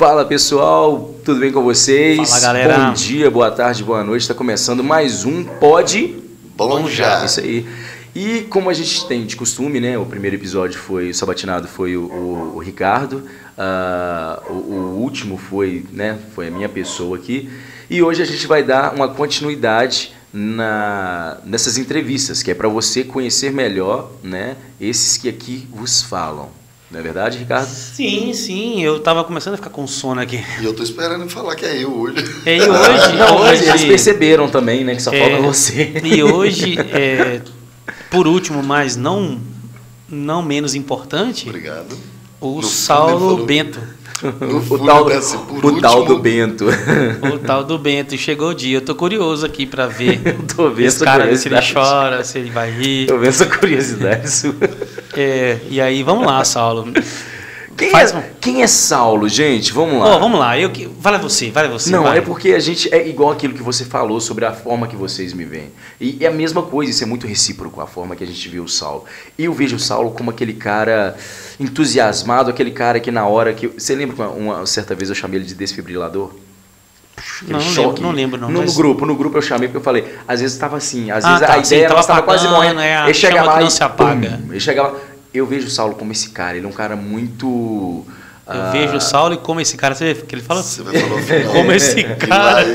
Fala pessoal, tudo bem com vocês? Fala galera. Bom dia, boa tarde, boa noite. Está começando mais um Pode Bom Já. Isso aí. E como a gente tem de costume, né? O primeiro episódio foi, o sabatinado foi o Ricardo, o último foi, né? Foi a minha pessoa aqui. E hoje a gente vai dar uma continuidade nessas entrevistas, que é para você conhecer melhor, né? Esses que aqui vos falam. Não é verdade, Ricardo? Sim, eu tava começando a ficar com sono aqui. E eu tô esperando falar que é eu hoje. E hoje, eles perceberam também, né, que só falta você. E hoje, por último, mas não menos importante, obrigado. O Saulo Bento. O tal do Bento. O tal do Bento. Chegou o dia. Eu tô curioso aqui pra ver tô vendo esse cara, se ele chora, se ele vai rir. Tô vendo essa curiosidade sua. E aí, vamos lá, Saulo. Quem é Saulo, gente? Vamos lá. Vamos lá. Vai você. Não, vai. É porque a gente é igual aquilo que você falou sobre a forma que vocês me veem. E é a mesma coisa, isso é muito recíproco, a forma que a gente vê o Saulo. Eu vejo o Saulo como aquele cara entusiasmado, aquele cara que na hora que... Você lembra que uma certa vez eu chamei ele de desfibrilador? Não lembro. No grupo eu chamei porque eu falei, às vezes estava assim, às vezes a ideia estava quase morrendo. Ele chega lá, não se apaga. Ele chega lá. Eu vejo o Saulo como esse cara, ele é um cara muito... Eu vejo o Saulo e como esse cara, você vê que ele fala? Você vai falar o final. Como esse cara.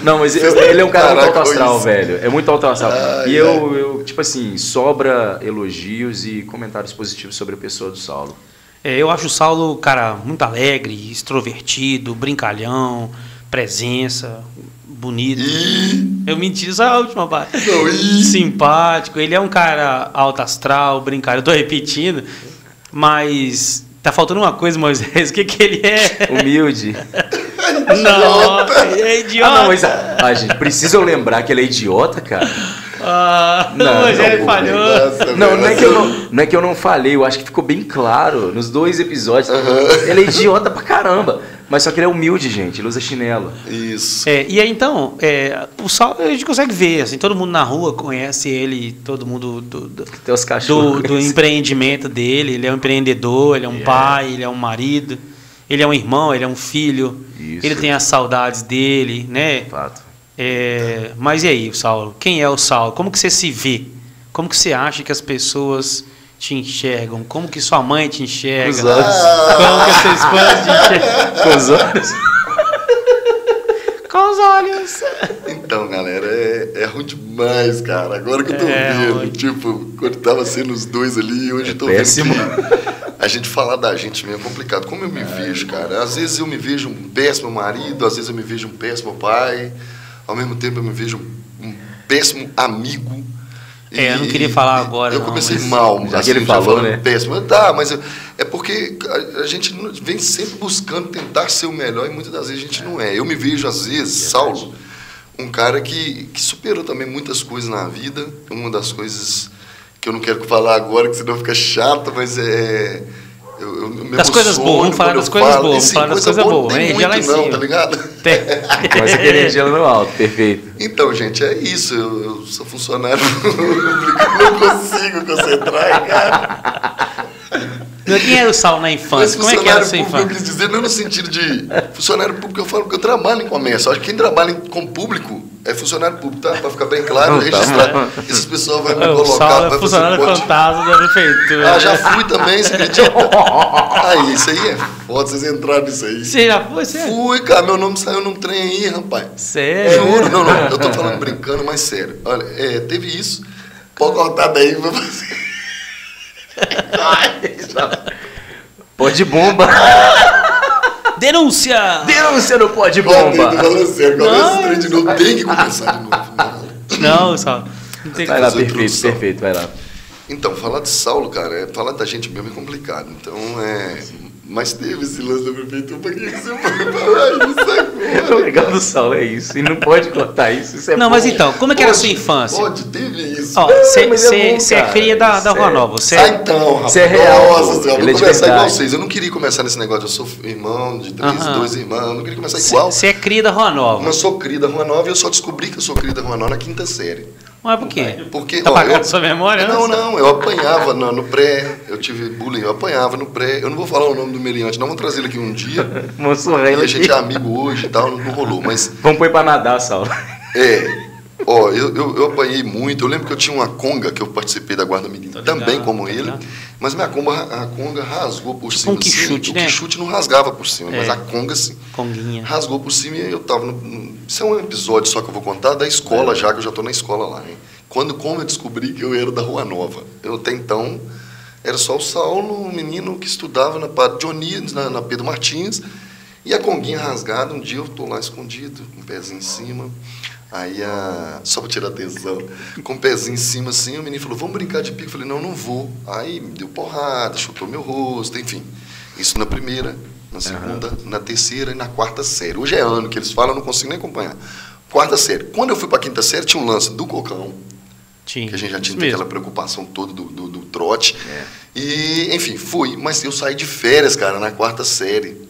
Não, mas ele é um cara muito alto astral, velho. É muito alto astral. E eu, tipo assim, sobra elogios e comentários positivos sobre a pessoa do Saulo. Eu acho o Saulo, cara, muito alegre, extrovertido, brincalhão, presença, bonito. Eu menti só a última parte. Simpático. Ele é um cara alto astral, brincalhão. Eu tô repetindo, mas tá faltando uma coisa, Moisés. O que ele é? Humilde. Não, ele é idiota. Mas, gente, precisa eu lembrar que ele é idiota, cara? Mas ele falhou. Não é que eu não falei, eu acho que ficou bem claro nos 2 episódios. Ele é idiota pra caramba. Mas só que ele é humilde, gente. Ele usa chinelo. Isso. E aí, então, o Saulo, a gente consegue ver, assim, todo mundo na rua conhece ele, todo mundo Tem os cachorros. do empreendimento dele. Ele é um empreendedor, ele é um pai, ele é um marido, ele é um irmão, ele é um filho. Isso. Ele tem as saudades dele, né? Fato. Mas e aí, Saulo? Quem é o Saulo? Como que você se vê? Como que você acha que as pessoas te enxergam? Como que sua mãe te enxerga? Com os olhos. Como que a sua esposa te enxerga? Com os olhos. Com os olhos. Então, galera, é ruim demais, cara. Agora que eu tô vendo. Ruim. Tipo, quando tava sendo os dois ali, hoje eu tô péssimo. vendo que a gente falar da gente mesmo é complicado. Como eu me vejo, cara? Às vezes eu me vejo um péssimo marido, às vezes eu me vejo um péssimo pai. Ao mesmo tempo eu me vejo um péssimo amigo. Eu não queria falar agora. Eu comecei mal, já que ele falou, né? Péssimo. Mas é porque a gente vem sempre buscando tentar ser o melhor e muitas das vezes a gente não é. Eu me vejo, às vezes, Saulo, um cara que superou também muitas coisas na vida. Uma das coisas que eu não quero falar agora, que senão fica chato, mas das coisas boas, vamos falar das coisas boas. Vamos falar das coisas boas. Não tem muito não, tá ligado? Mas você queria energia no alto, perfeito. Então, gente, é isso. Eu sou funcionário público, não consigo concentrar, cara. Quem era o Saulo na infância? Como é que era a sua infância? Eu quis dizer, não no sentido de funcionário público, eu falo porque eu trabalho em comércio. Eu acho que quem trabalha com público é funcionário público, tá? Pra ficar bem claro, registrar. Essas pessoas vão me colocar. O Saulo é funcionário fantasma da prefeitura. Já fui também, você acredita? Aí, isso aí é foda, vocês entraram nisso aí. Você já foi? Fui, cara, meu nome saiu num trem aí, rapaz. Sério? Juro, não, eu tô falando brincando, mas sério. Olha, teve isso. Pode contar daí pra você. Pode bomba. Denúncia! Denúncia no Pode Bomba. Tô falando sério, começa esse trem de novo, tem que começar de novo. Não, Saulo. Vai lá, perfeito, vai lá. Então, falar de Saulo, cara, falar da gente mesmo é complicado. Então, mas teve esse lance da prefeitura, pra que você foi falar isso agora? O legal do Saulo é isso, e não pode cortar isso, isso é Não, bom. mas então, como é que era a sua infância? Teve isso. Você é cria da Rua Nova. Então, rapaz. Você é real. Nossa senhora, Ele vou é começar igual vocês. Eu não queria começar nesse negócio, eu sou irmão de 2 irmãos, não queria começar igual. Você é cria da Rua Nova. Mas sou cria da Rua Nova e eu só descobri que eu sou cria da Rua Nova na 5ª série. Mas por quê? Porque, tá apagando sua memória? Não, eu apanhava no pré, eu tive bullying, eu apanhava no pré. Eu não vou falar o nome do meliante, não, vou trazer ele aqui um dia. E a gente é amigo hoje e tal, não rolou, mas... Vamos pôr pra nadar, Saulo. Eu apanhei muito. Eu lembro que eu tinha uma conga que eu participei da Guarda Mirim, também como ele, mas a conga rasgou por cima. Um quichute, né? O quichute não rasgava por cima, mas a conga sim. Conguinha. Rasgou por cima e eu tava isso é um episódio só que eu vou contar da escola, já que eu já tô na escola lá, hein? Como eu descobri que eu era da Rua Nova. Eu até então era só o Saulo, um menino que estudava na Padre Dionísio, na Pedro Martins, e a conguinha rasgada. Um dia eu tô lá escondido, com o pezinho em cima. Aí, só para tirar atenção, com o pezinho em cima assim, o menino falou, vamos brincar de pique? Eu falei, não vou. Aí me deu porrada, chutou meu rosto, enfim. Isso na primeira, na segunda, na terceira e na quarta série. Hoje é ano que eles falam, eu não consigo nem acompanhar. Quarta série. Quando eu fui para a quinta série, tinha um lance do cocão, que a gente já tinha aquela preocupação toda do trote. E, enfim, fui. Mas eu saí de férias, cara, na quarta série.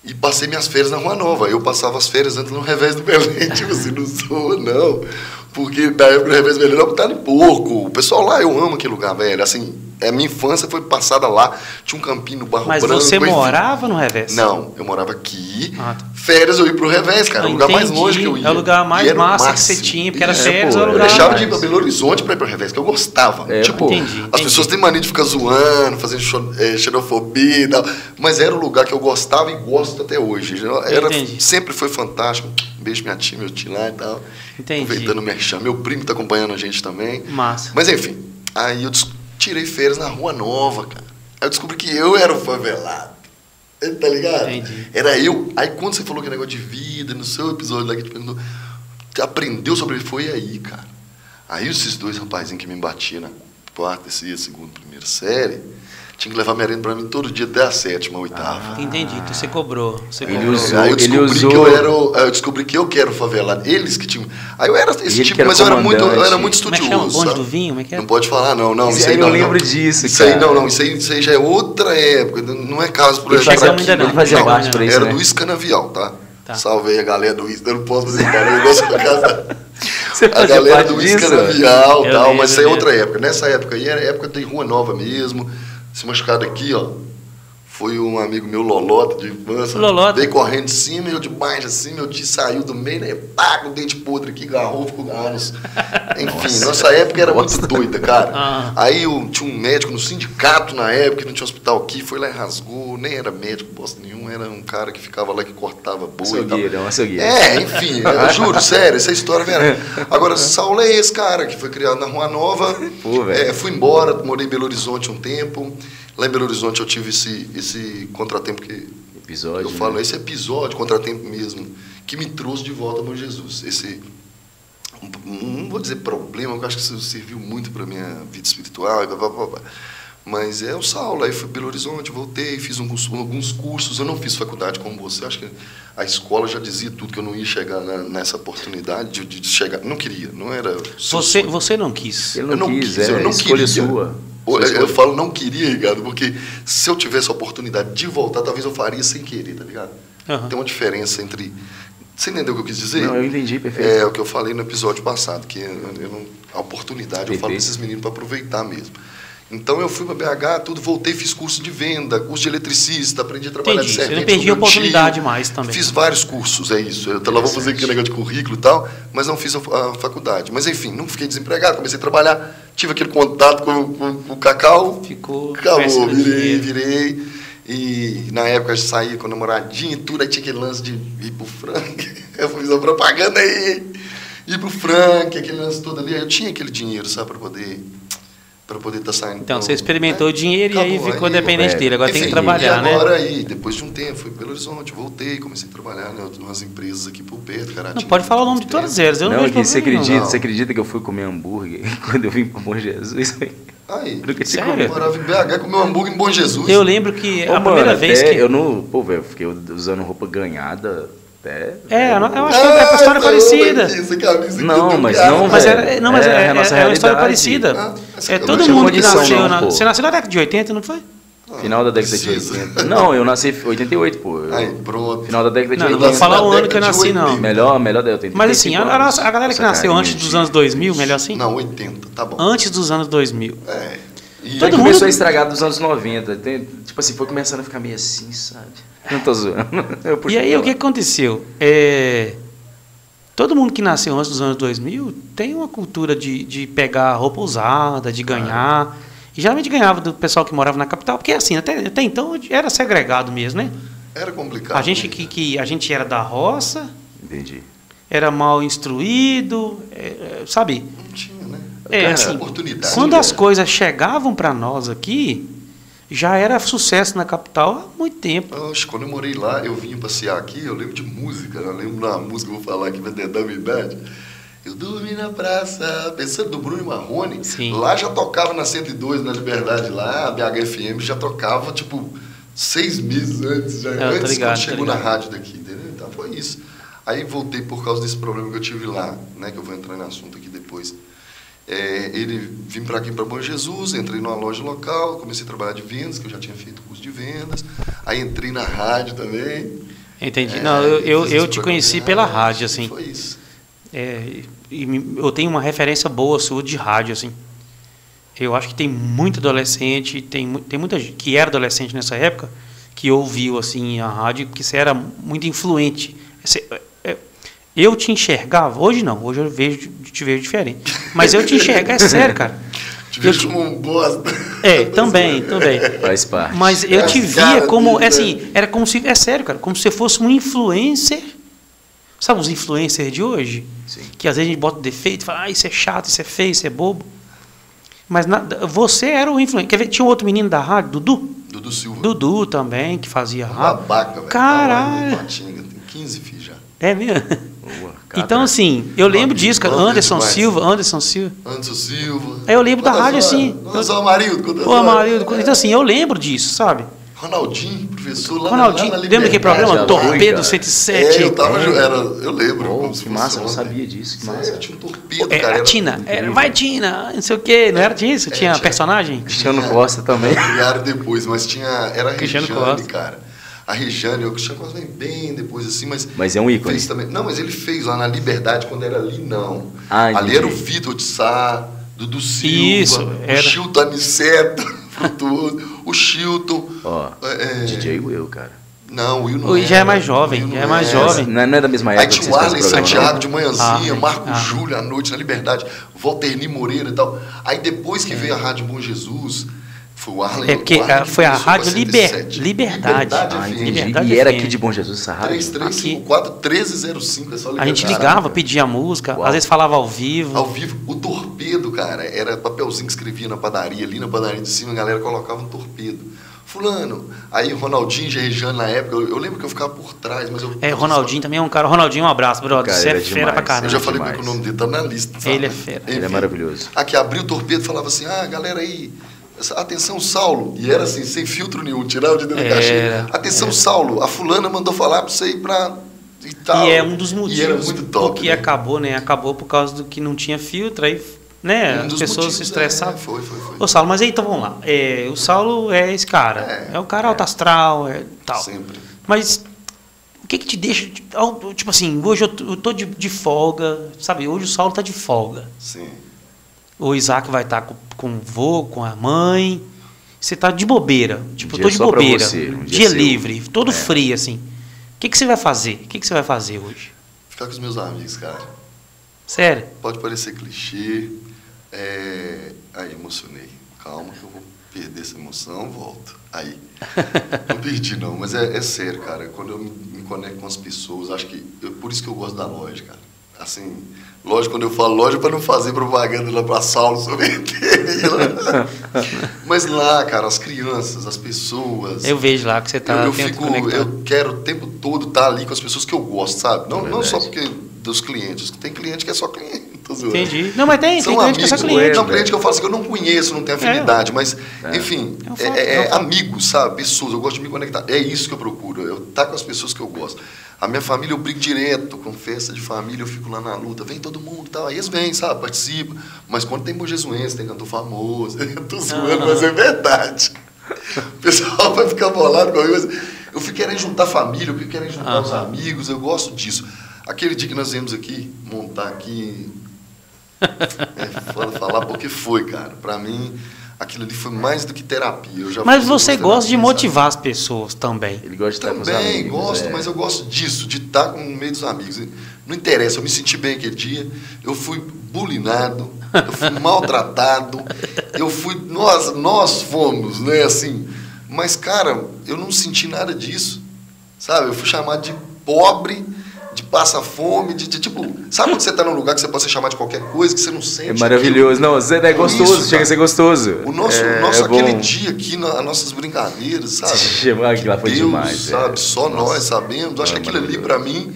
E passei minhas férias na Rua Nova. Eu passava as férias antes no Revés do Belém. Tipo assim, não sou, não. Porque na época do Revés do Belém era botar de porco. O pessoal lá, eu amo aquele lugar, velho. Assim, a minha infância foi passada lá. Tinha um campinho no Barro Branco. Mas você morava no Revés? Não, eu morava aqui. Férias eu ia pro Revés, cara. É o lugar mais longe que eu ia. É o lugar mais massa que você tinha, porque era férias, era o lugar. Eu deixava de ir pra Belo Horizonte pra ir pro Revés, que eu gostava. Tipo, as pessoas têm mania de ficar zoando, fazendo xenofobia e tal. Mas era o lugar que eu gostava e gosto até hoje. Sempre foi fantástico. Beijo minha tia, meu tio lá e tal. Aproveitando o merchan. Meu primo tá acompanhando a gente também. Massa. Mas enfim, aí eu tirei férias na Rua Nova, cara. Aí eu descobri que eu era o favelado. Tá ligado? Entendi. Era eu. Aí quando você falou que negócio de vida, no seu episódio lá que te perguntou, aprendeu sobre ele, foi aí, cara. Aí esses dois rapazinhos que me batiam na quarta, terceira, segunda, primeira série, tinha que levar merenda pra mim todo dia até a sétima, oitava. Entendi, então você cobrou. Aí eu descobri que eu quero favelado. Eles que tinham. Aí eu era esse tipo, mas eu era muito estudioso. Como é que chama? Bonde do vinho? Como é que é? Não pode falar, não. Isso aí eu lembro disso, isso aí não. Isso aí já é outra época. Não é caso por exemplo. Ele fazia parte por isso, era né? do Escanavial, tá? Salve aí a galera do Isca. Eu não posso fazer cara, eu gosto da casa. A galera do Escanavial e tal, mas isso aí é outra época. Nessa época aí era época de Rua Nova mesmo. Esse machucado aqui, ó, foi um amigo meu, Lolota, de infância. Veio correndo de cima, eu de baixo assim, meu tio saiu do meio, né? Pá, com o dente podre aqui, agarrou, ficou anos. Enfim, nossa época era muito doida, cara. Aí tinha um médico no sindicato na época, que não tinha hospital aqui, foi lá e rasgou, nem era médico, bosta nenhum, era um cara que ficava lá que cortava boi e tal. Enfim, eu juro, sério, essa história é verdade. Agora, Saulo é esse cara que foi criado na Rua Nova. Fui embora, morei em Belo Horizonte um tempo. Lá em Belo Horizonte eu tive esse contratempo que eu falo, esse episódio, contratempo mesmo, que me trouxe de volta ao Jesus. Esse, não vou dizer problema, eu acho que isso serviu muito para a minha vida espiritual, mas é o Saulo. Aí fui para Belo Horizonte, voltei, fiz alguns cursos, eu não fiz faculdade como você, acho que a escola já dizia tudo, que eu não ia chegar nessa oportunidade de chegar, não queria, não era... Você não quis. Eu não queria. Sua. Eu falo não queria, Ricardo, porque se eu tivesse a oportunidade de voltar, talvez eu faria sem querer, tá ligado? Tem uma diferença entre... Você entendeu o que eu quis dizer? Não, eu entendi, perfeito. É o que eu falei no episódio passado, que a oportunidade, perfeito. Eu falo desses meninos para aproveitar mesmo. Então eu fui para BH, voltei, fiz curso de venda, curso de eletricista, aprendi a trabalhar de servente. Você não perdi a oportunidade mais também. Fiz vários cursos, é isso. Eu lá vou fazer aquele negócio de currículo e tal, mas não fiz a faculdade. Mas enfim, não fiquei desempregado, comecei a trabalhar, tive aquele contato com o Cacau. Acabou, virei. E na época eu saía com a namoradinha e tudo, aí tinha aquele lance de ir pro Frank. Eu fiz uma propaganda aí, ir pro Frank, aquele lance todo ali. Aí eu tinha aquele dinheiro, sabe, para poder estar saindo. Então, você experimentou o dinheiro e aí ficou dependente dele. Agora tem que trabalhar, né? Agora aí, depois de um tempo, fui para Belo Horizonte, voltei, comecei a trabalhar em umas empresas aqui por perto. Não pode falar o nome de todas elas. Eu não vejo problema. Você acredita que eu fui comer hambúrguer quando eu vim para o Bom Jesus? Aí, eu morava em BH, comi um hambúrguer em Bom Jesus. Eu lembro que a primeira vez que... Eu não... Pô, velho, fiquei usando roupa ganhada... eu acho que é uma história parecida. Mas é uma história parecida. Todo mundo que nasceu... Você nasceu na década de 80, não foi? Final da década de 80. Não, eu nasci em 88, pô. Aí, pronto. Final da década de Não, 80. não vou falar o ano que eu nasci, não. Melhor da 80. Mas assim, a galera que nasceu antes dos anos 2000, melhor assim? Não, 80, tá bom. Antes dos anos 2000. E Todo Todo começou mundo- a estragar dos anos 90. Tipo assim, foi começando a ficar meio assim, sabe? Não tô zoando. E aí, o que aconteceu? Todo mundo que nasceu antes dos anos 2000 tem uma cultura de pegar roupa usada, de ganhar. E geralmente ganhava do pessoal que morava na capital, porque assim, até então era segregado mesmo, né? Era complicado. A gente a gente era da roça, Entendi. era mal instruído, sabe? Não tinha, né? É, Essa assim, oportunidade. quando as coisas chegavam para nós aqui, já era sucesso na capital há muito tempo. Oxe, quando eu morei lá, eu vinha passear aqui, eu lembro de música, eu lembro da música, vou falar aqui, vai tentar a minha idade. Eu dormi na praça, pensando do Bruno e Marrone. Sim. Lá já tocava na 102, na Liberdade, lá, a BHFM já tocava, tipo, 6 meses antes, já, tô antes ligado, quando chegou tô na ligado. rádio daqui, entendeu? Então foi isso. Aí voltei por causa desse problema que eu tive lá, né, que eu vou entrar no assunto aqui depois. Ele vim para aqui, para Bom Jesus, entrei numa loja local, comecei a trabalhar de vendas, que eu já tinha feito curso de vendas. Aí entrei na rádio também. Entendi. Não, eu fiz esse te programa conheci de pela rádio, assim. Foi isso. Eu tenho uma referência boa sua de rádio, assim. Eu acho que tem muito adolescente, tem muita gente que era adolescente nessa época, que ouviu, assim, a rádio, que você era muito influente. Eu te enxergava, hoje não, hoje eu te vejo diferente. Mas eu te enxergava, é sério, cara. Te vejo como um bosta. Também. Faz parte. Mas eu te via Cara, como, bicho, assim, era como se, é sério, cara, como se você fosse um influencer. Sabe os influencers de hoje? Sim. Que às vezes a gente bota defeito e fala, isso é chato, isso é feio, isso é bobo. Mas você era o influencer. Quer ver? Tinha um outro menino da rádio, Dudu? Dudu Silva. Dudu também, que fazia rádio. Babaca, velho. Caralho. Tá lá em Patinga, tem 15 filhos já. É mesmo? Boa, Então, assim, eu lembro Amigo, disso, cara. amigo Anderson demais. Silva. Anderson Silva. Eu lembro da rádio, assim. Quantas horas, Amarildo? Ô, Amarildo. Então, assim, eu lembro disso, sabe? Ronaldinho, professor lá Ronaldinho, na lembra daquele programa? já Torpedo cara. 107. Eu lembro. Oh, como se que fosse massa, eu não ontem. sabia disso. Que massa. Tinha um torpedo, cara. A Tina. Vai, Tina. Não sei o quê. Não era disso? Tinha personagem? Cristiano Costa também. Criaram depois, mas era a Cristiano Rejane, Costa. cara. A Rejane, o Cristiano Costa vem bem depois, assim, Mas é um ícone. fez também. Não, mas ele fez lá na Liberdade, quando era ali, não. Ah, ali entendi. era o Vitor de Sá, Dudu Silva, Isso, era. o Chilton Aniceto, o Chilton. Ó, DJ Will, cara. Não, o Will não O Will já é era, mais jovem, o Will já é não mais era. jovem. Não é da mesma Aí época tinha que o vocês Arlen fazem programa, Santiago de manhãzinha, Ah, Marco ah. Júlio à noite na Liberdade, Walterni Moreira e tal. Aí depois que veio a Rádio Bom Jesus, foi o Arlen. É porque o Arlen que foi a começou Rádio com a 107. Liberdade. Ah, FM. entendi. Liberdade E era FM. aqui de Bom Jesus essa rádio? 3354-1305, é só ligar. A gente Caraca. ligava, pedia música, Uau. às vezes falava ao vivo. Ao vivo, o torpedo, cara, era papelzinho que escrevia na padaria, ali na padaria de cima, a galera colocava um torpedo. Fulano, aí o Ronaldinho, Rejane na época, eu lembro que eu ficava por trás, mas eu... Ronaldinho também é um cara. Ronaldinho, um abraço, brother. Cara, Você é ele é fera pra demais. caramba. Eu já falei demais. que o nome dele tá na lista. Sabe? Ele é fera. Ele é Enfim. maravilhoso. Aqui, abriu o torpedo e falava assim, galera aí, atenção, Saulo. E era assim, sem filtro nenhum, tirava de dentro da caixinha. Atenção, Saulo, a fulana mandou falar pra você ir pra... E, tal. E é um dos E era motivos muito top, porque né? acabou, né? Acabou por causa do que não tinha filtro, aí, né? Um As dos pessoas se motivos, estressavam. Foi. Ô, Saulo, mas aí então vamos lá. O Saulo é esse cara. É o cara alto astral, tal. Sempre. Mas o que te deixa. Tipo assim, hoje eu tô de folga, sabe? Hoje o Saulo tá de folga. Sim. O Isaac vai estar com o vô, com a mãe. Você tá de bobeira. Tipo, eu dia tô de só pra bobeira. você, um dia dia seu. livre, todo frio, assim. O que você vai fazer? O que você vai fazer hoje? Ficar com os meus amigos, cara. Sério? Pode parecer clichê. Aí, emocionei. Calma que eu vou perder essa emoção, volto. Aí. Não perdi, não, mas é sério, cara. Quando eu me conecto com as pessoas, acho que... por isso que eu gosto da loja, cara. Assim, loja, quando eu falo loja, para não fazer propaganda lá para Saulo sorveteria. Mas lá, cara, as crianças, as pessoas... Eu vejo lá que você tá eu conectado. quero o tempo todo estar ali com as pessoas que eu gosto, sabe? Não só porque dos clientes. Tem cliente que é só cliente. Tô zoando. Entendi. Não, mas tem São cliente que é só amigos, cliente. não, cliente que eu falo assim, que eu não conheço, não tenho afinidade, mas, enfim, É um fato. amigos, sabe? Pessoas, eu gosto de me conectar. É isso que eu procuro, eu estar com as pessoas que eu gosto. A minha família eu brigo direto, com festa de família, eu fico lá na luta, vem todo mundo e tal. Aí eles vêm, sabe? Participam. Mas quando tem mojesuense, tem cantor famoso, eu tô zoando, mas é verdade. O pessoal vai ficar bolado com a coisa. Eu fui querendo juntar a família, eu fui querendo juntar os amigos, eu gosto disso. Aquele dia que nós viemos aqui, montar aqui, foda falar porque foi, cara. Pra mim, aquilo ali foi mais do que terapia. Mas você gosta de motivar as pessoas também. Ele gosta de estar com os Também amigos. gosto, mas eu gosto disso, de estar no meio dos amigos. Não interessa, eu me senti bem aquele dia, eu fui bulinado, eu fui maltratado, eu fui... Nós fomos, né, assim... Mas, cara, eu não senti nada disso, sabe? Eu fui chamado de pobre, de passa-fome, de tipo... Sabe quando você está num lugar que você pode ser chamado de qualquer coisa, que você não sente? É maravilhoso. Não, é gostoso, isso, chega a ser gostoso. O nosso aquele dia aqui, as nossas brincadeiras, sabe? Aquilo lá foi Deus, demais. sabe? Só nós sabemos. Acho que aquilo ali, para mim,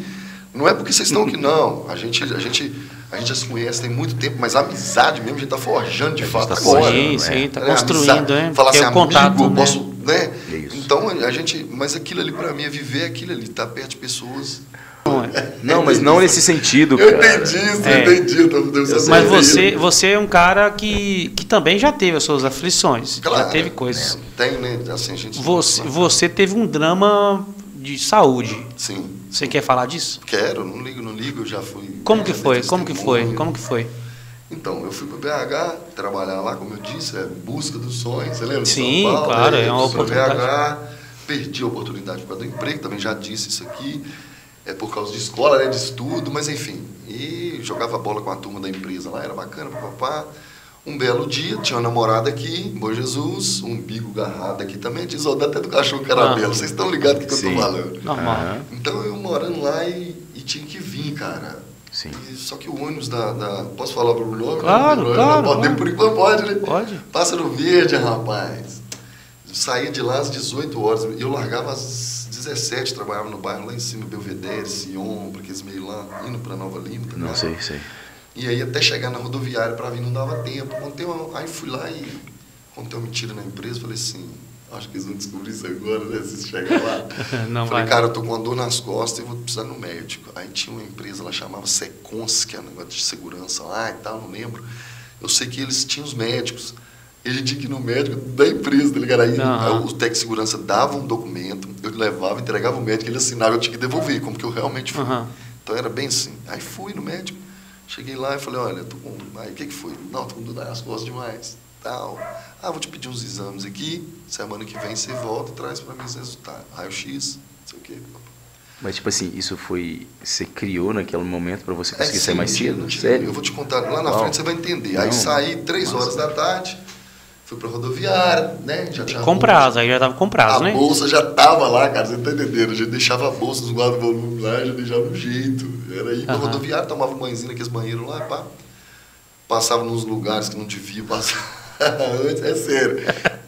não é porque vocês estão aqui, não. A gente já se conhece tem muito tempo, mas a amizade mesmo a gente está forjando de fato agora. Sim, está construindo, né? Falar assim, o contato, amigo, eu né? posso, né? Isso. Então, mas aquilo ali para mim é viver aquilo ali, estar perto de pessoas. Não, mas não nesse sentido, Eu cara. entendi isso, eu entendi. Mas você é um cara que também já teve as suas aflições, Claro, já teve coisas. Tem, né? Assim, a gente Você teve um drama de saúde. Sim. Você quer falar disso? Quero, não ligo, eu já fui. Como que foi? Testemunho. Como que foi? Então, eu fui para o BH, trabalhar lá, como eu disse, busca dos sonhos, você lembra? Sim, São Paulo, claro, é uma fui pro oportunidade. BH, perdi a oportunidade por causa do emprego, também já disse isso aqui, por causa de escola, né, de estudo, mas enfim. E jogava bola com a turma da empresa lá, era bacana, papá. Um belo dia, tinha uma namorada aqui, Bom Jesus, um umbigo garrado aqui também, diz, dá até do cachorro caramelo, vocês estão ligados do que eu tô falando. Normal. Então eu morando lá e tinha que vir, cara. Sim. Só que o ônibus da... Posso falar pelo nome? Claro, claro. Pode, por enquanto pode, né? Pode. Pássaro Verde, rapaz. Saía de lá às 18 horas. E eu largava às 17, trabalhava no bairro lá em cima, Belvedere, Sion, para aqueles meio lá, indo para Nova Lima. Tá Não, sei. E aí até chegar na rodoviária para vir não dava tempo. Aí fui lá e contei uma mentira na empresa, falei assim... Acho que eles vão descobrir isso agora, né? Se chegar lá. Não Falei, vai. cara, eu tô com uma dor nas costas e vou precisar no médico. Aí tinha uma empresa lá, chamava Secons, que é um negócio de segurança lá e tal, não lembro. Eu sei que eles tinham os médicos. Ele tinha que ir no médico da empresa, tá ligado? Aí o técnico de segurança dava um documento, eu levava, entregava o médico, ele assinava, eu tinha que devolver, como que eu realmente fui. Então era bem assim. Aí fui no médico, cheguei lá e falei, olha, tô com... Aí o que foi? Não, tô com dor nas costas demais. Tal. Vou te pedir uns exames aqui, semana que vem você volta e traz para mim os resultados. Raio-X, não sei o quê. Mas, tipo assim, isso foi... Você criou naquele momento para você conseguir sim, sair mais cedo? mentira. Sério? Eu vou te contar, lá na frente você vai entender. Não. Aí saí 3 horas da tarde, fui para rodoviária, né? Já tinha Com prazo, aí já tava com prazo, né? A bolsa já tava lá, cara, você não tá entendendo. A gente deixava a bolsa nos guarda-volume lá, já deixava um jeito. Era ir pra rodoviária, tomava um banhozinho naqueles banheiros lá, pá. Passava nos lugares que não devia passar. É sério.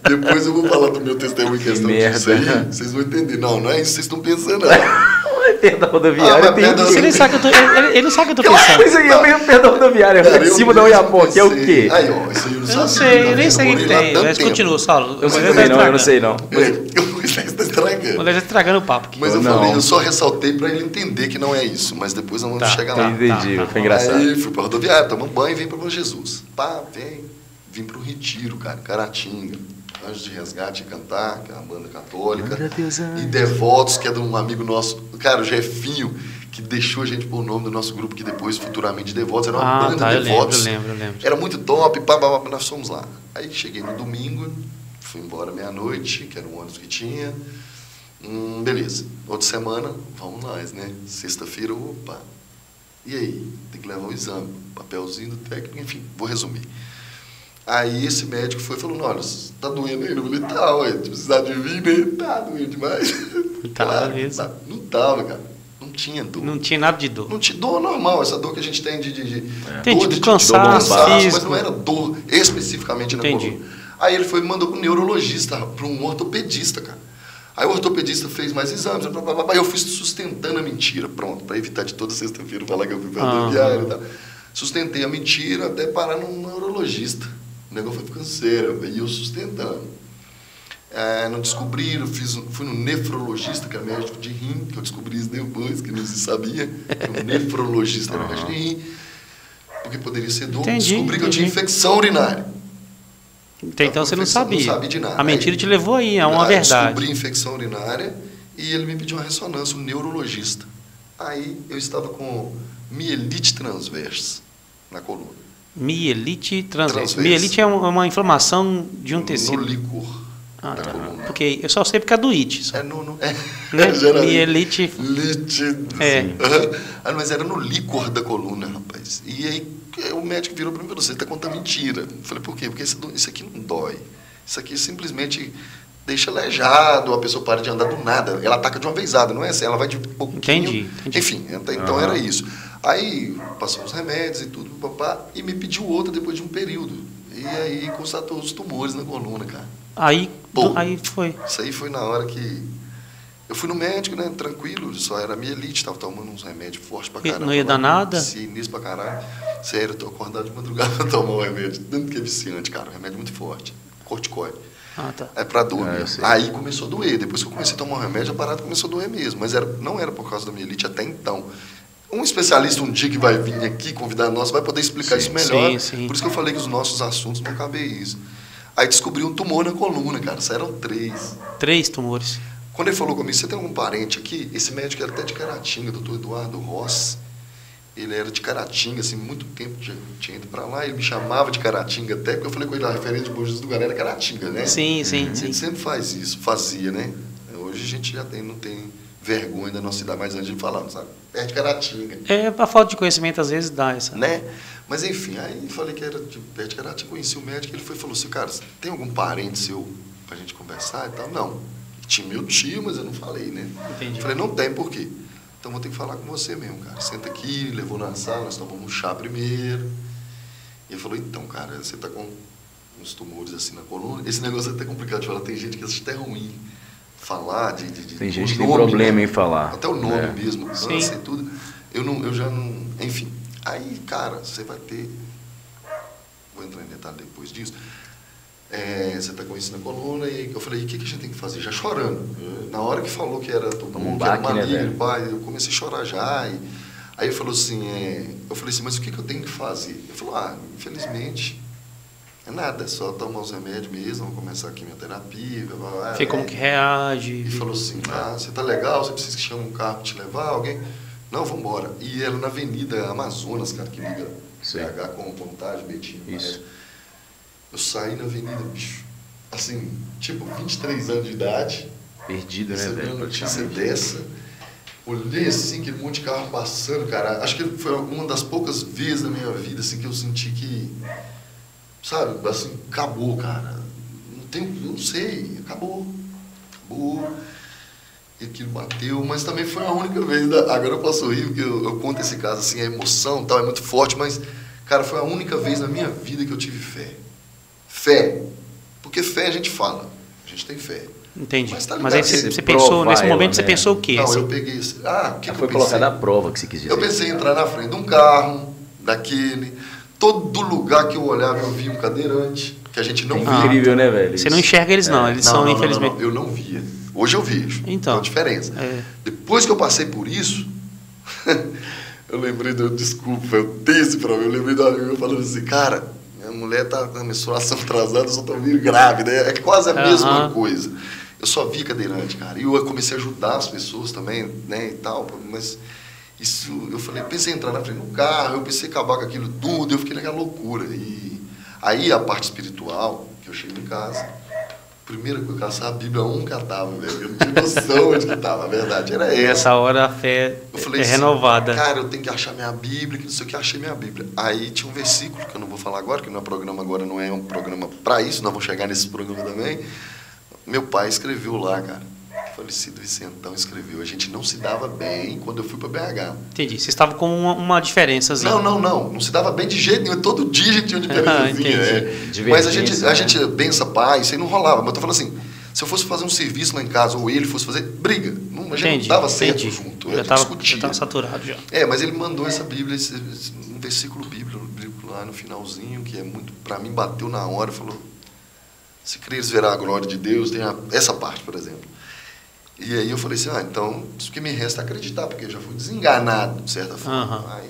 Depois eu vou falar do meu testemunho em questão disso aí. Vocês vão entender. Não é isso que vocês estão pensando, não. Perto da rodoviária tem... Ele não sabe que eu tô pensando. Mas aí, eu venho perto da rodoviária, Cara, em cima da Oiapoque, que é o quê? Aí, ó, isso aí eu não Eu não sabia. sei, eu nem sei o que tem. Mas continua, Saulo. Eu não sei não. Você está estragando. Mas ele tá estragando o papo aqui. Mas eu Não. falei, eu só ressaltei para ele entender que não é isso. Mas depois nós vamos chegar lá. Entendi, foi engraçado. Aí fui pra rodoviária, tomamos banho e vim para Bom Jesus. Pá, vim para o Retiro, cara, Caratinga. Anjos de Resgate e Cantar, que é uma banda católica. E Devotos, que é de um amigo nosso, cara, o Jefinho, que deixou a gente por nome do nosso grupo, que depois, futuramente, Devotos. Era uma banda de Devotos. Eu lembro. Era muito top, nós fomos lá. Aí cheguei no domingo, fui embora meia-noite, que era o ônibus que tinha. Beleza. Outra semana, vamos nós, né? Sexta-feira, opa. E aí? Tem que levar o exame, papelzinho do técnico, enfim, vou resumir. Aí esse médico foi e falou, olha, tá doendo aí? Eu falei, tá, ué, precisar de vir, né? Tá doendo demais. Claro, não tava, cara. Não tinha dor. Não tinha nada de dor. Não tinha dor normal, essa dor que a gente tem Entendi, cansaço físico. mas não era dor especificamente na coluna. Aí ele foi e mandou pro neurologista, para um ortopedista, cara. Aí o ortopedista fez mais exames, aí eu fui sustentando a mentira, pronto, para evitar de toda sexta-feira falar que eu fui para a rodoviária e tal. Sustentei a mentira até parar num neurologista. O negócio foi ficando sério, e eu sustentando. Não descobriram, fui no nefrologista, que é médico de rim, que eu descobri isso depois, que não se sabia. Um nefrologista era médico de rim, porque poderia ser dor. Descobri que eu tinha infecção urinária. Então você não sabia. Não sabia de nada. A mentira te levou aí, é uma verdade. Descobri infecção urinária e ele me pediu uma ressonância, um neurologista. Aí eu estava com mielite transversa na coluna. Mielite transversa. Mielite é uma inflamação de um tecido. No líquor da coluna. Porque eu só sei porque é do it. Só. Né? Mielite. Mas era no líquor da coluna, rapaz. E aí o médico virou para mim e falou: você está contando mentira. Eu falei: por quê? Porque isso aqui não dói. Isso aqui simplesmente deixa aleijado, a pessoa para de andar do nada. Ela ataca de uma vezada, não é assim? Ela vai de pouquinho. Entendi. Enfim, então era isso. Aí passou os remédios e tudo, papá, e me pediu outra depois de um período. E aí constatou os tumores na coluna, cara. Aí foi. Isso aí foi na hora que eu fui no médico, né, tranquilo, só era mielite, tava tomando uns remédios fortes pra caramba. Não ia dar nada? Nisso pra caralho. Sério, eu tô acordado de madrugada pra tomar um remédio, tanto que é viciante, cara, um remédio muito forte, corticoide. Tá. É pra dor mesmo. Aí começou a doer, depois que eu comecei a tomar um remédio, a parada começou a doer mesmo, mas não era por causa da mielite até então. Um especialista um dia que vai vir aqui, convidar nós, vai poder explicar isso melhor. Sim. Por isso que eu falei que os nossos assuntos vão caber isso. Aí descobri um tumor na coluna, cara. Saíram 3. 3 tumores. Quando ele falou comigo: você tem algum parente aqui? Esse médico era até de Caratinga, doutor Eduardo Rossi. Ele era de Caratinga, assim, muito tempo tinha ido pra lá. Ele me chamava de Caratinga até, porque eu falei com ele: a referência de Bom Jesus do Galera é Caratinga, né? Sim. A gente sempre faz isso, fazia, né? Hoje a gente já não tem vergonha da nossa idade, mas antes de falar, sabe? É de Caratinga. A falta de conhecimento às vezes dá essa. Né? Mas enfim, aí falei que era de pé de Caratinga, conheci o médico, ele falou assim: cara, tem algum parente seu pra gente conversar e tal? Não. Tinha meu tio, mas eu não falei, né? Entendi. Falei: não tem, por quê? Então vou ter que falar com você mesmo, cara. Senta aqui, levou na sala, nós tomamos um chá primeiro. E ele falou: então, cara, você tá com uns tumores assim na coluna. Esse negócio é até complicado de falar, tem gente que acha até ruim falar de tem gente que tem problema em falar. Até o nome mesmo, Sim. e tudo. Eu já não... Enfim, aí, cara, você vai ter... Vou entrar em detalhe depois disso. Você está com isso na coluna, e eu falei: o que a gente tem que fazer? Já chorando. Na hora que falou que era todo mundo, que era maligno, pai, eu comecei a chorar já. Aí ele falou assim, eu falei assim: mas o que eu tenho que fazer? Ele falou: infelizmente, é nada, é só tomar os remédios mesmo, vamos começar a quimioterapia. Vê como que reage. E falou assim: você tá legal, você precisa que chame um carro para te levar, alguém? Não, vamos embora. E era na Avenida Amazonas, cara, que liga BH com Contagem, Betim. Isso. Eu saí na avenida, bicho, assim, tipo, 23 anos de idade. Perdido, né, velho? Notícia dessa. Olhei assim, aquele monte de carro passando, cara. Acho que foi uma das poucas vezes na minha vida, assim, que eu senti que, sabe, assim, acabou, cara. Não sei, acabou. E aquilo bateu, mas também foi a única vez. Agora eu posso rir, porque eu conto esse caso, assim, a emoção e tal, é muito forte, mas, cara, foi a única vez na minha vida que eu tive fé. Fé. Porque fé a gente fala. A gente tem fé. Entendi. Mas aí você pensou, nesse momento, você pensou o quê? Não, eu peguei... o que foi colocado à prova que você quis dizer. Eu pensei em entrar na frente de um carro, daquele... Todo lugar que eu olhava, eu via um cadeirante, que a gente não via. Incrível, né, velho? Você não enxerga eles, não. Eles são, infelizmente... Não, eu não via. Hoje eu vejo. Então. É a diferença. Depois que eu passei por isso... eu lembrei desculpa, eu disse pra mim, eu lembrei do amigo falando assim: cara, minha mulher tá com a menstruação atrasada, eu só tô vindo grávida. É quase a mesma coisa. Eu só vi cadeirante, cara. E eu comecei a ajudar as pessoas também, né, e tal. Mas isso, eu falei, pensei em entrar na frente do carro, eu pensei em acabar com aquilo tudo, eu fiquei naquela loucura. E aí a parte espiritual, que eu chego em casa, primeiro que eu caçava a Bíblia, eu não catava, velho. Eu não tinha noção onde que estava, a verdade era essa. Nessa hora a fé é renovada. Cara, eu tenho que achar minha Bíblia, que não sei o que, achei minha Bíblia. Aí tinha um versículo, que eu não vou falar agora, que não é programa agora, não é um programa para isso, nós vamos chegar nesse programa também. Meu pai escreveu lá, cara. Falecido Vicentão escreveu: a gente não se dava bem quando eu fui para BH. Entendi. Vocês estavam com uma diferençazinha. Não se dava bem de jeito nenhum. Todo dia a gente tinha uma diferençazinha. Mas a gente bença pai, isso aí não rolava. Mas eu tô falando assim: se eu fosse fazer um serviço lá em casa, ou ele fosse fazer, briga. A gente não dava certo junto. Já estava saturado já. Mas ele mandou essa Bíblia, um versículo bíblico lá no finalzinho, que é muito, para mim, bateu na hora, falou: se creres verá a glória de Deus, tem essa parte, por exemplo. E aí eu falei assim: então, isso que me resta é acreditar, porque eu já fui desenganado, de certa forma. Aí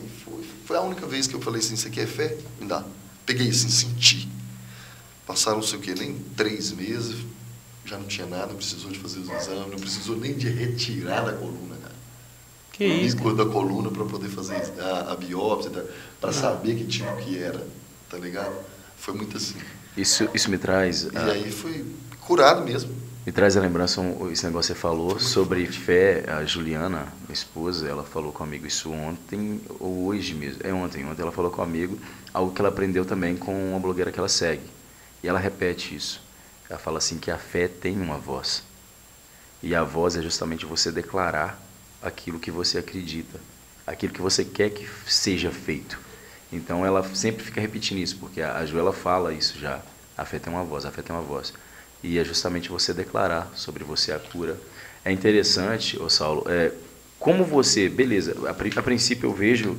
foi a única vez que eu falei assim: isso aqui é fé? Me dá. Peguei assim, senti. Passaram, não sei o quê, nem 3 meses, já não tinha nada, não precisou de fazer os exames, não precisou nem de retirar da coluna, cara. Que isso? Líquor da coluna para poder fazer a biópsia, para saber que tipo que era, tá ligado? Foi muito assim. Isso me traz... E aí foi curado mesmo. Me traz a lembrança, esse negócio que você falou sobre fé. A Juliana, minha esposa, ela falou comigo isso ontem, ou hoje mesmo. Ontem ela falou comigo algo que ela aprendeu também com uma blogueira que ela segue. E ela repete isso. Ela fala assim que a fé tem uma voz. E a voz é justamente você declarar aquilo que você acredita, aquilo que você quer que seja feito. Então ela sempre fica repetindo isso, porque a Ju, ela fala isso já. A fé tem uma voz, a fé tem uma voz. E é justamente você declarar sobre você a cura. É interessante, Saulo, como você, beleza, a princípio eu vejo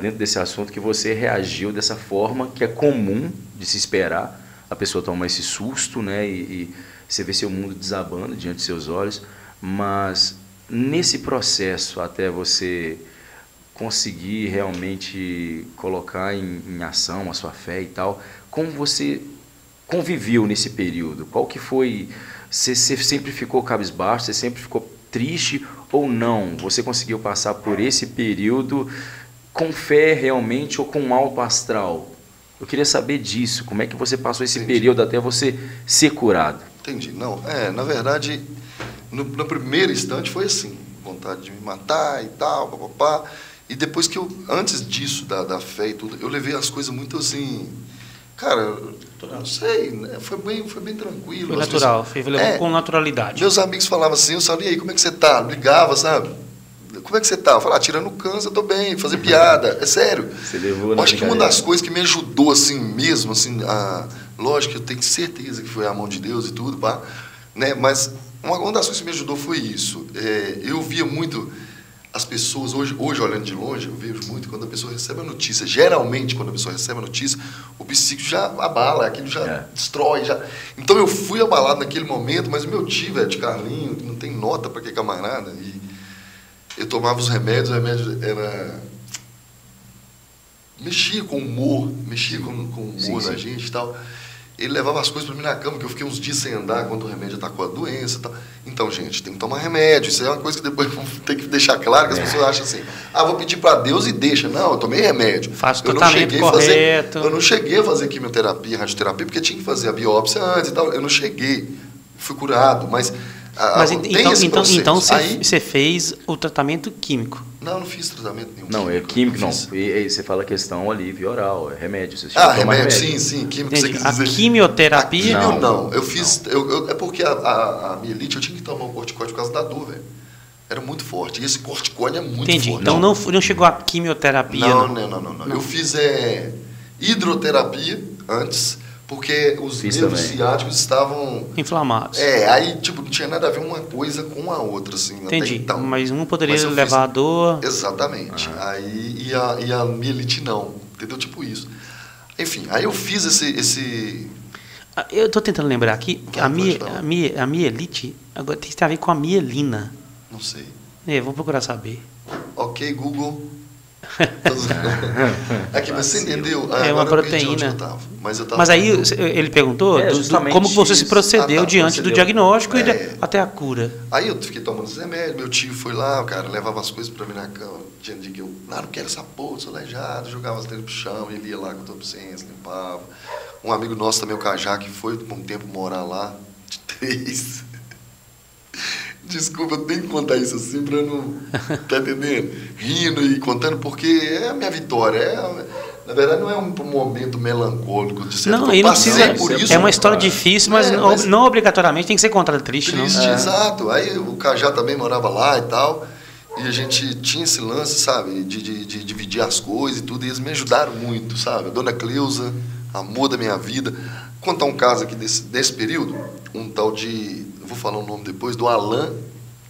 dentro desse assunto que você reagiu dessa forma que é comum de se esperar, a pessoa toma esse susto, né, e você vê seu mundo desabando diante de seus olhos, mas nesse processo até você conseguir realmente colocar em ação a sua fé e tal, como você conviveu nesse período? Qual que foi? Você sempre ficou cabisbaixo? Você sempre ficou triste ou não? Você conseguiu passar por esse período com fé realmente ou com alto astral? Eu queria saber disso. Como é que você passou esse período até você ser curado? Entendi. Não, na verdade, no primeiro instante foi assim, vontade de me matar e tal, papapá. E depois que antes disso, da fé e tudo, eu levei as coisas muito assim... Cara, não sei, né? Foi bem tranquilo. Foi natural, levou com naturalidade. Meus amigos falavam assim, eu sabia, e aí, como é que você tá? Brigava, sabe? Como é que você tá? Eu falava, tirando o câncer, eu tô bem, fazer piada, é sério. Você levou acho que uma das coisas que me ajudou assim mesmo, assim, lógico que eu tenho certeza que foi a mão de Deus e tudo, pá, né? Mas uma das coisas que me ajudou foi isso. Eu via muito... As pessoas, hoje olhando de longe, eu vejo muito quando a pessoa recebe a notícia. Geralmente, quando a pessoa recebe a notícia, o psíquico já abala, aquilo já destrói. Então, eu fui abalado naquele momento, mas o meu tio, velho, de Carlinho, não tem nota para que camarada, e eu tomava os remédios, o remédio era... Mexia com o humor, da gente e tal. Ele levava as coisas para mim na cama, que eu fiquei uns dias sem andar quando o remédio atacou a doença e tal. Então, gente, tem que tomar remédio. Isso é uma coisa que depois tem que deixar claro, que as pessoas acham assim, vou pedir para Deus e deixa. Não, eu tomei remédio. Faço tratamento correto. Eu não cheguei a fazer quimioterapia, radioterapia, porque tinha que fazer a biópsia antes e tal. Eu não cheguei, fui curado, mas então você fez o tratamento químico? Não fiz tratamento nenhum. Não, químico não. E você fala questão alívio oral, é remédio. Você remédio, sim, químico. Você quis dizer. A quimioterapia? A quimio não. Eu fiz. É porque a mielite eu tinha que tomar um corticóide por causa da dor, velho. Era muito forte. E esse corticóide é muito forte. Então não chegou a quimioterapia? Não. Eu fiz hidroterapia antes. Porque os nervos ciáticos estavam... inflamados. Aí, tipo, não tinha nada a ver uma coisa com a outra, assim. Entendi, até então. Mas um poderia levar a dor... Exatamente. Aí, e a mielite não, entendeu? Tipo isso. Enfim, aí eu fiz esse... Eu estou tentando lembrar aqui, que a mielite agora tem a ver com a mielina. Não sei. Vou procurar saber. Ok, Google... Aqui, mas você entendeu? Uma proteína. Mas aí ele perguntou como você se procedeu diante do diagnóstico e até a cura. Aí eu fiquei tomando os remédios, meu tio foi lá, cara, levava as coisas pra mim na cama, diante de que eu não quero essa porra, sou aleijado, jogava as tênis pro chão, ele ia lá com toda a paciência, limpava. Um amigo nosso também, o Cajá, que foi por um tempo morar lá, de 3. Desculpa, eu tenho que contar isso assim para não... Tá entendendo? Rindo e contando, porque é a minha vitória. Na verdade, não é um momento melancólico de certo. Não, aí não precisa... Por isso, é uma história difícil, mas não obrigatoriamente tem que ser contra triste, não. Exato. Aí o Cajá também morava lá e tal. E a gente tinha esse lance, sabe? De dividir as coisas e tudo. E eles me ajudaram muito, sabe? A dona Cleusa, amor da minha vida. Vou contar um caso aqui desse período. Um tal de... Vou falar o nome depois, do Alan.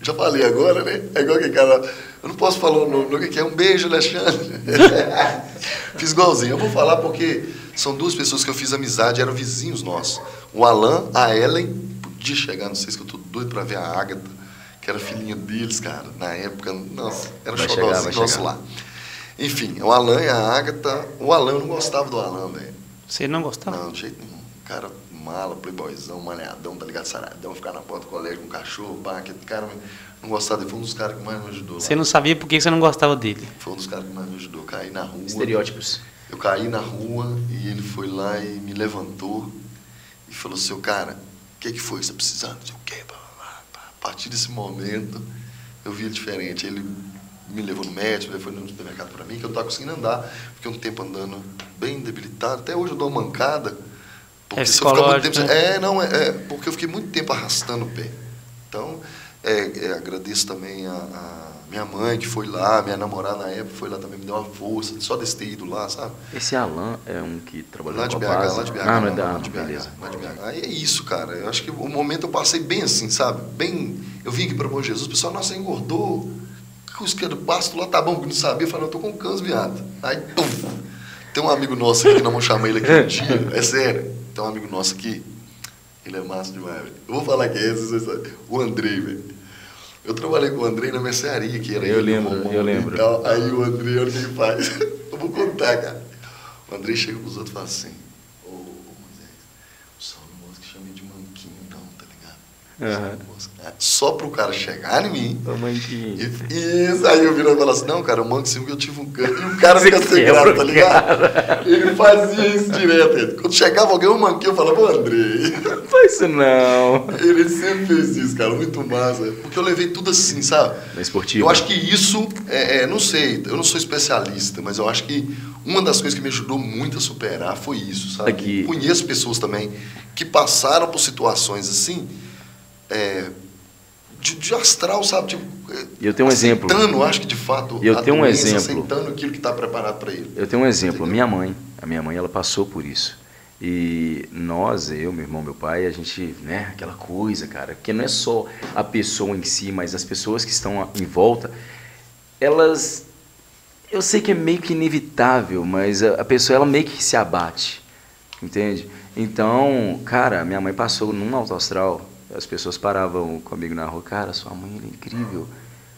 Já falei agora, né? É igual aquele cara... Eu não posso falar o nome, que é um beijo, Alexandre. Fiz igualzinho. Eu vou falar porque são duas pessoas que eu fiz amizade, eram vizinhos nossos. O Alan, a Ellen, podia chegar, não sei se eu tô doido para ver a Ágata, que era filhinha deles, cara. Na época, nossa, era um xodózinho nosso lá. Enfim, o Alan e a Ágata... O Alan, eu não gostava do Alan, velho. Você não gostava? Não, de jeito nenhum. Cara mala, playboyzão, malhadão, tá ligado? Saradão, ficar na porta do colégio com um cachorro, pá, aquele cara não gostava dele, foi um dos caras que mais me ajudou. Você não sabia por que você não gostava dele? Foi um dos caras que mais me ajudou, caí na rua. Estereótipos. Eu caí na rua e ele foi lá e me levantou e falou, seu cara, o que foi que você precisava? Não sei o quê, a partir desse momento eu vi ele diferente, ele me levou no médico, ele foi no supermercado para mim, que eu não estava conseguindo andar, fiquei um tempo andando bem debilitado, até hoje eu dou uma mancada, porque se eu ficar muito tempo... Né? Porque eu fiquei muito tempo arrastando o pé. Então, agradeço também a minha mãe, que foi lá, minha namorada na época foi lá também, me deu uma força, só desse ter ido lá, sabe? Esse Alan é um que trabalhou lá de BH, lá de BH. Ah, não é da beleza. Lá de BH. Aí é isso, cara, eu acho que o momento eu passei bem assim, sabe? Bem, eu vim aqui para Bom Jesus, o pessoal, nossa, engordou, o esquerdo pasto lá tá bom, porque não sabia, eu falei, eu tô com câncer, viado. Aí, pum, tem um amigo nosso aqui, não vou chamar ele aqui um dia, é sério, tem um amigo nosso aqui, ele é massa demais, velho. Eu vou falar que é esse, você sabe, o Andrei, velho. Eu trabalhei com o Andrei na mercearia, que era eu lembro. Aí o Andrei, olha o que ele faz. Eu vou contar, cara. O Andrei chega pros outros e fala assim, ô Moisés, o Saulo Mosca chama ele de manquinho, não, tá ligado? Só pro cara chegar em mim. O manquinho. Isso, aí eu virei e falei assim, não, cara, o manco sim, porque eu tive um câncer. E o cara fica sem graça, tá ligado? Ele fazia isso direto. Quando chegava alguém, um manquinho, eu falava, ô Andrei. Não faz isso não. Ele sempre fez isso, cara, muito massa. Porque eu levei tudo assim, sabe? Na esportiva. Eu acho que isso, não sei, eu não sou especialista, mas eu acho que uma das coisas que me ajudou muito a superar foi isso, sabe? Aqui. Conheço pessoas também que passaram por situações assim, de astral, sabe? Tipo, eu tenho um exemplo. Aceitando, acho que de fato, eu tenho um exemplo. aceitando aquilo que está preparado para ele. Eu tenho um exemplo. A minha mãe, ela passou por isso. E nós, eu, meu irmão, meu pai, a gente, né, aquela coisa, cara, que não é só a pessoa em si, mas as pessoas que estão em volta, elas, eu sei que é meio que inevitável, mas a pessoa, ela meio que se abate, entende? Então, cara, minha mãe passou num alto astral, as pessoas paravam comigo na rua, cara, sua mãe é incrível,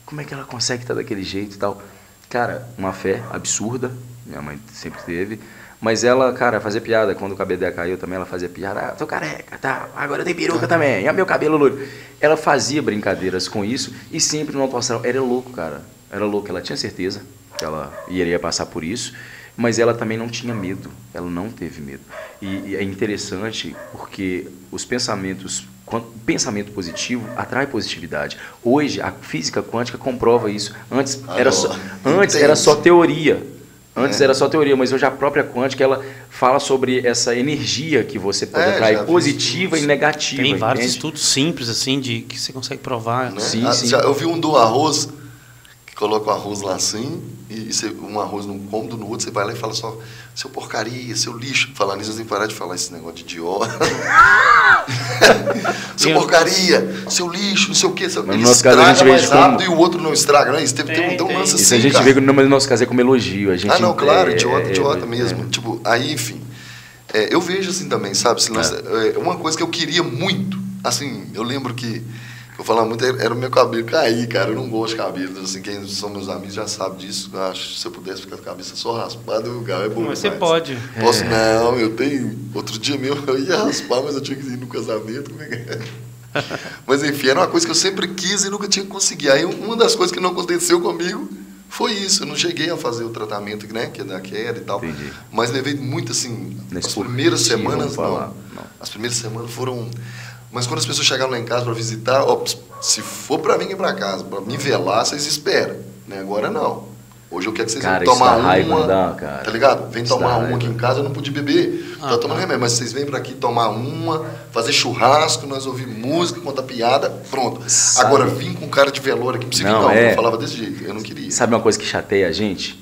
como é que ela consegue estar daquele jeito e tal? Cara, uma fé absurda, minha mãe sempre teve, mas ela, cara, fazia piada, quando o cabelo dela caiu também, ela fazia piada, tô careca, tá, agora eu tenho peruca também, e meu cabelo loiro. Ela fazia brincadeiras com isso, e sempre no alto astral, era louco, cara, era louco, ela tinha certeza que ela iria passar por isso, mas ela também não tinha medo, ela não teve medo. E é interessante porque os pensamentos, pensamento positivo atrai positividade. Hoje a física quântica comprova isso. Antes era só teoria. Era só teoria, mas hoje a própria quântica ela fala sobre essa energia que você pode atrair, positiva e negativa. Tem vários estudos simples assim de que você consegue provar. Né? Sim. Eu vi um do arroz, que coloca o arroz lá assim, e um arroz num cômodo, no outro, você vai lá e fala só, seu porcaria, seu lixo. Falar nisso, eu tenho que parar de falar esse negócio de idiota. Seu porcaria, seu lixo, não sei o quê. Ele estraga mais rápido e o outro não estraga, não é isso? Tem um lance assim, isso a gente vê, no nosso caso, é como elogio. A gente não, claro, idiota mesmo. Tipo, aí, enfim, eu vejo assim também, sabe? Uma coisa que eu queria muito, assim, eu lembro que eu falava muito, era o meu cabelo cair, cara, eu não gosto de cabelo, assim, quem são meus amigos já sabe disso, eu acho que se eu pudesse ficar com a cabeça só raspada, o lugar é bom. Mas você pode. Posso, não, eu tenho, outro dia mesmo eu ia raspar, mas eu tinha que ir no casamento, como é que é? Mas enfim, era uma coisa que eu sempre quis e nunca tinha conseguido, aí uma das coisas que não aconteceu comigo foi isso, eu não cheguei a fazer o tratamento, né, que é da queda e tal, entendi. Mas levei muito, assim, as primeiras semanas, não, as primeiras semanas foram... Mas quando as pessoas chegavam lá em casa para visitar, se for para mim ir para casa, para me velar, vocês esperam. Né? Agora não. Hoje eu quero que vocês venham tomar uma. Tá ligado? Vem tomar uma aqui em casa, eu não pude beber. Tô tomando remédio, mas vocês vêm para aqui tomar uma, fazer churrasco, nós ouvir música, contar piada, pronto. Sabe? Agora vim com cara de velório aqui, eu falava desse jeito, eu não queria. Sabe uma coisa que chateia a gente?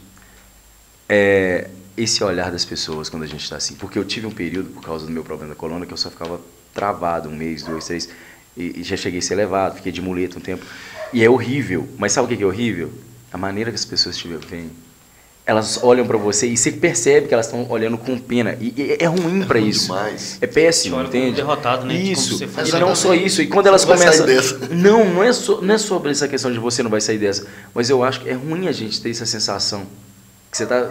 Esse olhar das pessoas quando a gente está assim. Porque eu tive um período, por causa do meu problema da coluna, que eu só ficava travado 1 mês, 2, 3, e já cheguei a ser levado, fiquei de muleta um tempo. E é horrível, mas sabe o que é horrível? A maneira que as pessoas te veem. Elas olham para você e você percebe que elas estão olhando com pena. E é ruim para isso. Demais. É péssimo, entende? Derrotado, né? Isso. E não só isso. E quando elas começam... Não é sobre essa questão de você não vai sair dessa. Mas eu acho que é ruim a gente ter essa sensação que você está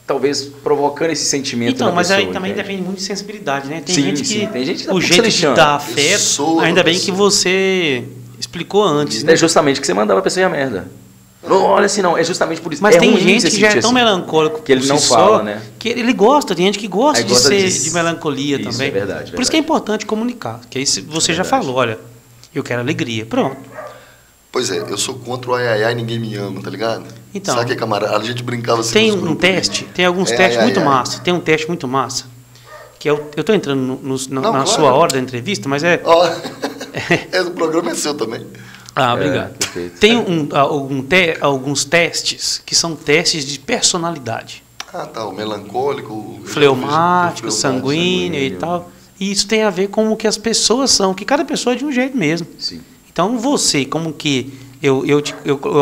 talvez provocando esse sentimento então, na mas pessoa. aí também entende? depende muito de sensibilidade, né? Tem Sim, gente sim. que Tem gente que dá o pouco jeito de seleção. dar afeto, ainda bem que você explicou antes, né? É justamente que você mandava a pessoa ir a merda. Não, olha assim, não, é justamente por isso. Mas é tem ruim gente você que já é sentir tão assim, melancólico que ele por não si fala, só, né? que ele gosta, tem gente que gosta Aí gosta de melancolia isso, também. é verdade, por isso que é importante comunicar, que aí você já falou, olha, eu quero alegria, pronto. Pois é, eu sou contra o ai, ai, ai, ninguém me ama, tá ligado? Então, sabe que, camarada? A gente brincava assim tem nos um grupos, teste, tem alguns testes muito massa, tem um teste muito massa, que eu tô entrando na claro. sua hora da entrevista, mas é... Ó, o programa é seu também. Ah, obrigado. Tem alguns testes que são testes de personalidade. Ah, tá, o melancólico... Fleumático, sanguíneo e tal. E isso tem a ver com o que as pessoas são, que cada pessoa é de um jeito mesmo. Sim. Então você, como que... Eu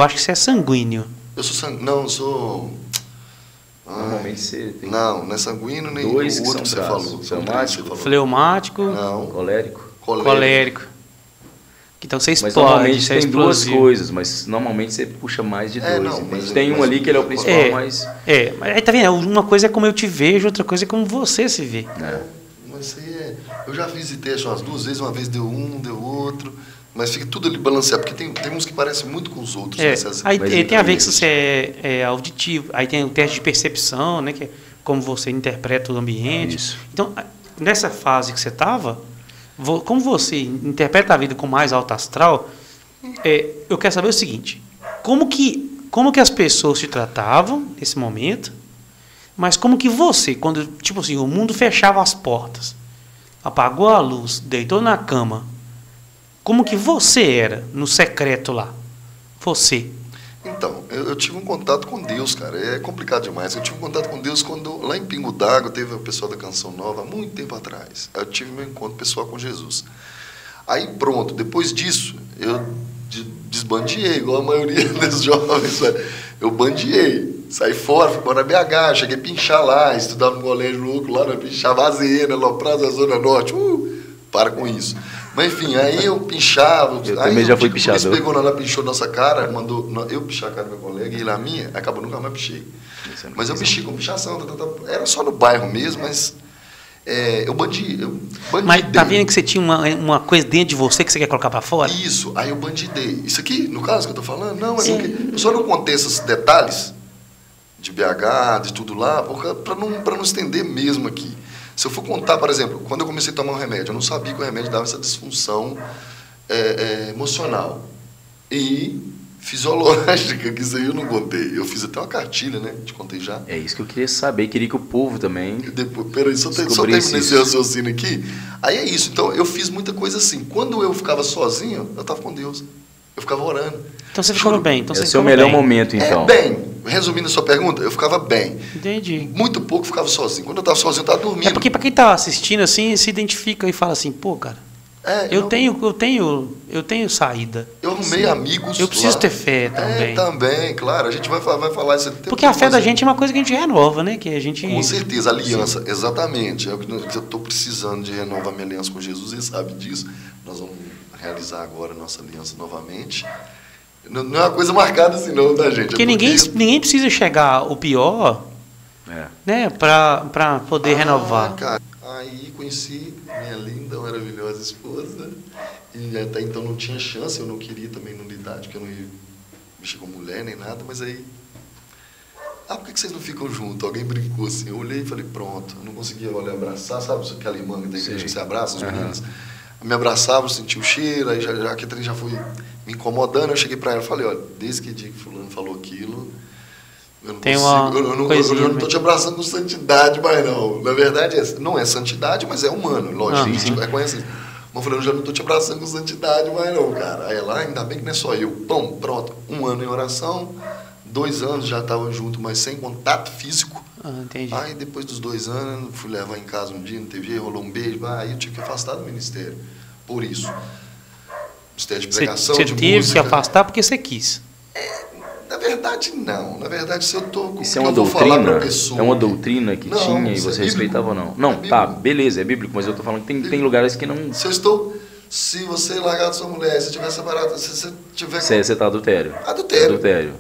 acho que você é sanguíneo. Eu sou sanguíneo... Não, eu sou... Normalmente você tem... Não é sanguíneo nem o outro que você falou. Fleumático, fleumático, não. colérico. Então você explode, mas normalmente você tem duas coisas, mas normalmente você puxa mais de dois. Não, mas tem um ali que ele é o principal, mas... mas aí tá vendo, uma coisa é como eu te vejo, outra coisa é como você se vê. Mas isso aí eu já fiz esse teste umas 2 vezes, uma vez deu um, deu outro, mas fica tudo ali balanceado, porque tem uns que parecem muito com os outros. Aí tem a ver que você é auditivo, aí tem o teste de percepção, né, que é como você interpreta o ambiente. Isso. Então, nessa fase que você estava, como você interpreta a vida com mais alto astral, eu quero saber o seguinte, como que as pessoas te tratavam nesse momento, mas como que você, quando tipo assim, o mundo fechava as portas, apagou a luz, deitou na cama, como que você era no secreto lá? Você. Então, eu tive um contato com Deus, cara. É complicado demais. Eu tive um contato com Deus quando, lá em Pingo d'Água, teve o pessoal da Canção Nova, há muito tempo atrás. Eu tive meu encontro pessoal com Jesus. Aí, pronto, depois disso, eu desbandiei, igual a maioria dos jovens. Eu bandiei. Saí fora, fui para BH, cheguei a pinchar lá, estudava no colégio louco lá, pinchava Azeena, Loprado, Zona Norte. Para com isso. Mas enfim, aí eu pinchava. Eu também já fui pichador. Ele pegou lá, pinchou nossa cara, mandou eu pichar a cara do meu colega e ele a minha, acabou nunca mais pichei. Mas eu pichei com pichação, era só no bairro mesmo, mas eu bandiei. Mas tá vendo que você tinha uma coisa dentro de você que você quer colocar para fora? Isso, aí eu bandidei. Isso aqui, no caso que eu tô falando, não, é porque eu só não contei esses detalhes de BH, de tudo lá, para não estender mesmo aqui. Se eu for contar, por exemplo, quando eu comecei a tomar um remédio, eu não sabia que o remédio dava essa disfunção emocional e fisiológica, que isso aí eu não contei. Eu fiz até uma cartilha, né? Te contei já. É isso que eu queria saber, queria que o povo também... Peraí, só terminei esse raciocínio aqui. Aí é isso, então eu fiz muita coisa assim. Quando eu ficava sozinho, eu estava com Deus. Eu ficava orando. Então você ficava bem. Então esse é o melhor momento, então. Bem. Resumindo a sua pergunta, eu ficava bem. Entendi. Muito pouco ficava sozinho. Quando eu estava sozinho, eu estava dormindo. É porque para quem está assistindo assim, se identifica e fala assim, pô, cara, eu tenho saída. Eu arrumei amigos. Eu preciso ter fé também. Também, claro. A gente vai falar isso. Porque a fé da gente é uma coisa que a gente renova, né? Que a gente... Com certeza, aliança, exatamente. É o que eu estou precisando de renovar minha aliança com Jesus, ele sabe disso. Nós vamos realizar agora a nossa aliança novamente. Não é uma coisa marcada assim não, tá, gente? Porque ninguém precisa chegar o pior, né, para poder renovar. Cara, aí conheci minha linda, maravilhosa esposa, e até então não tinha chance, eu não queria também nulidade, porque eu não ia mexer com mulher nem nada, mas aí... por que vocês não ficam juntos? Alguém brincou assim, eu olhei e falei, pronto, eu não conseguia abraçar, sabe aquela irmã da igreja que você abraça os meninos? Me abraçava, eu senti o cheiro, aí a Catherine já foi me incomodando, eu cheguei para ela e falei, olha, desde que dia que fulano falou aquilo, eu não consigo, eu não estou te abraçando com santidade mais não. Na verdade, não é santidade, mas é humano, lógico, a gente reconhece isso. Mas eu falei, eu já não estou te abraçando com santidade mais não, cara. Aí ela, ainda bem que não é só eu. Bom, pronto, 1 ano em oração, 2 anos já estava junto, mas sem contato físico. Entendi. Aí depois dos 2 anos, fui levar em casa um dia, não teve jeito, rolou um beijo, aí eu tive que afastar do ministério. Por isso. Ministério de pregação, de música. Você teve que afastar porque você quis. Na verdade, não. Na verdade, se eu estou... Isso é uma doutrina? É uma doutrina que tinha e você respeitava ou não? Não, tá, beleza, é bíblico, mas eu estou falando que tem lugares que não... Se você largar da sua mulher, se tiver separado, se você tiver... Você está adultério. Adultério.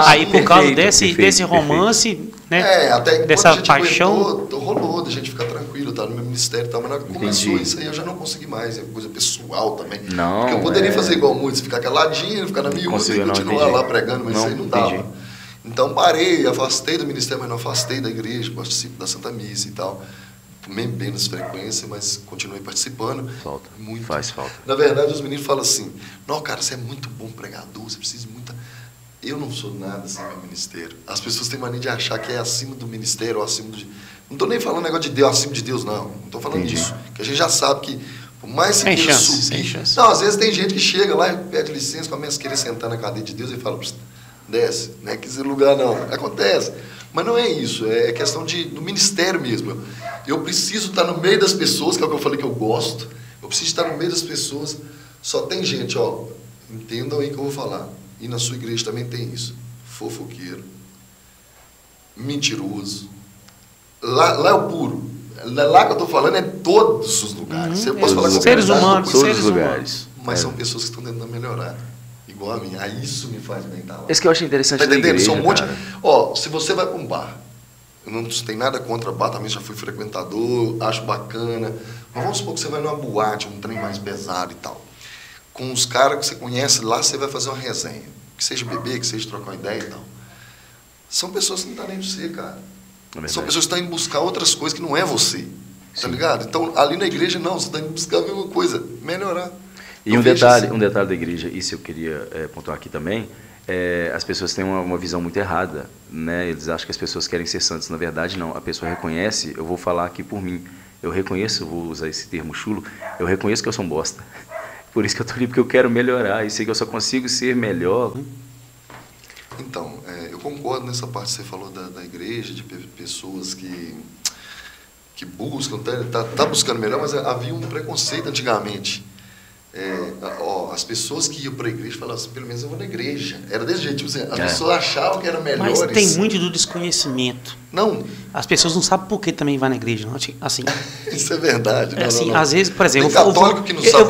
Aí, por causa Perfeito, desse romance, né? Até dessa a gente paixão. aguentou, rolou, da gente ficar tranquilo, tá no meu ministério e tal, mas na hora que começou isso aí eu já não consegui mais, é coisa pessoal também. Não, porque eu poderia fazer igual muitos, ficar caladinho, ficar na miúda e continuar lá pregando, mas isso aí não dava. Então parei, afastei do ministério, mas não afastei da igreja, participo da Santa Missa e tal. Menos frequência, mas continuei participando. Falta. Muito. Faz falta. Na verdade, os meninos falam assim: não, cara, você é muito bom pregador, você precisa de muita. Eu não sou nada sem meu ministério. As pessoas têm mania de achar que é acima do ministério ou acima do. Não estou nem falando negócio de Deus, acima de Deus, não. Não estou falando disso. Que a gente já sabe que, por mais que queira subir. Não, às vezes tem gente que chega lá e pede licença, começa a querer sentar na cadeira de Deus e fala: desce, não é que esse lugar não. Acontece. Mas não é isso, é questão do ministério mesmo. Eu preciso estar no meio das pessoas, que é o que eu falei que eu gosto. Eu preciso estar no meio das pessoas. Só tem gente, entendam aí que eu vou falar. E na sua igreja também tem isso. Fofoqueiro, mentiroso. Lá é o puro. Lá que eu estou falando é todos os lugares. Eu posso falar com seres humanos, todos os lugares. Mas são pessoas que estão tentando melhorar. Igual a mim. Aí isso me faz bem estar lá. Esse que eu acho interessante tá entendendo? igreja, São um monte. Se você vai para um bar, eu não tenho nada contra bar, também já fui frequentador, acho bacana. Mas vamos supor que você vai numa boate, um trem mais pesado e tal. Com os caras que você conhece lá, você vai fazer uma resenha. Que seja beber, que seja trocar uma ideia e tal. São pessoas que não estão nem de você, cara. São pessoas que estão indo buscar outras coisas que não é você. Tá ligado? Então, ali na igreja, não, você está indo buscar a mesma coisa, melhorar. E um detalhe da igreja, isso eu queria pontuar aqui também, as pessoas têm uma visão muito errada, né? Eles acham que as pessoas querem ser santos, na verdade não, a pessoa reconhece, eu vou falar aqui por mim, eu reconheço, eu vou usar esse termo chulo, eu reconheço que eu sou um bosta, por isso que eu estou ali, porque eu quero melhorar, e sei que eu só consigo ser melhor. Então, eu concordo nessa parte que você falou da igreja, de pessoas que buscam, tá buscando melhor, mas havia um preconceito antigamente. As pessoas que iam para a igreja falavam assim, pelo menos eu vou na igreja. Era desse jeito, tipo assim, as pessoas achavam que eram melhores. Mas tem muito do desconhecimento. Não. As pessoas não sabem por que também vai na igreja, não. Assim. Isso é verdade. Não. Às vezes, por exemplo,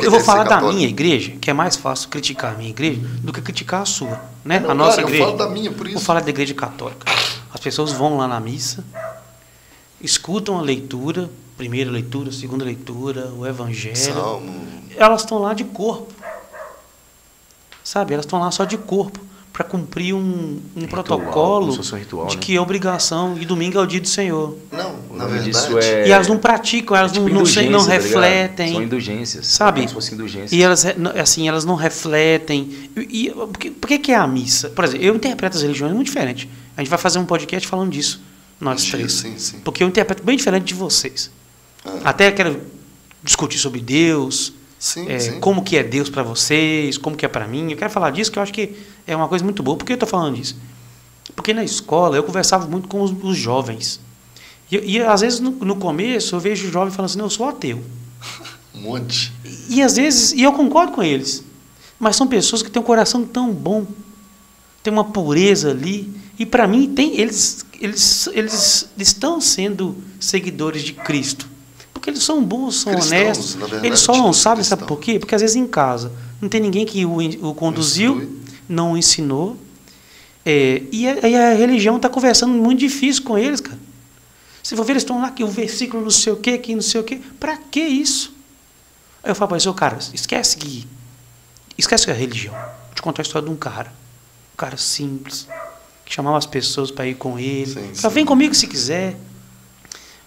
eu vou falar da minha igreja, que é mais fácil criticar a minha igreja do que criticar a sua, né? A nossa igreja. Eu falo da minha, por isso. Vou falar da igreja católica. As pessoas vão lá na missa, escutam a leitura, primeira leitura, segunda leitura, o evangelho. Salmo. Elas estão lá de corpo. Sabe? Elas estão lá só de corpo para cumprir um protocolo ritual, de né? que é obrigação e domingo é o dia do Senhor. Não, na verdade. E elas não praticam, elas não refletem. Tá, são indulgências. Sabe? Como se fossem indulgências. E elas, assim, elas não refletem. Por que é a missa? Por exemplo, eu interpreto as religiões muito diferente. A gente vai fazer um podcast falando disso, nós três. Sim. Porque eu interpreto bem diferente de vocês. Até quero discutir sobre Deus. Sim. Como que é Deus para vocês, como que é para mim. Eu quero falar disso, que eu acho que é uma coisa muito boa. Por que eu estou falando disso? Porque na escola eu conversava muito com os jovens. E às vezes no começo eu vejo o jovem falando assim, não, eu sou ateu. Um monte. E às vezes, e eu concordo com eles, mas são pessoas que têm um coração tão bom, tem uma pureza ali, e para mim eles estão sendo seguidores de Cristo. Porque eles são bons, são honestos. Verdade, eles só não sabem, sabe por quê? Porque às vezes em casa não tem ninguém que o conduziu, não ensinou. E a religião está conversando muito difícil com eles, cara. Se for ver, eles estão lá que o versículo não sei o quê, que não sei o quê. Para que isso? Aí eu falo para eles, cara, esquece a religião. Vou te contar a história de um cara simples, que chamava as pessoas para ir com ele. Vem comigo se quiser.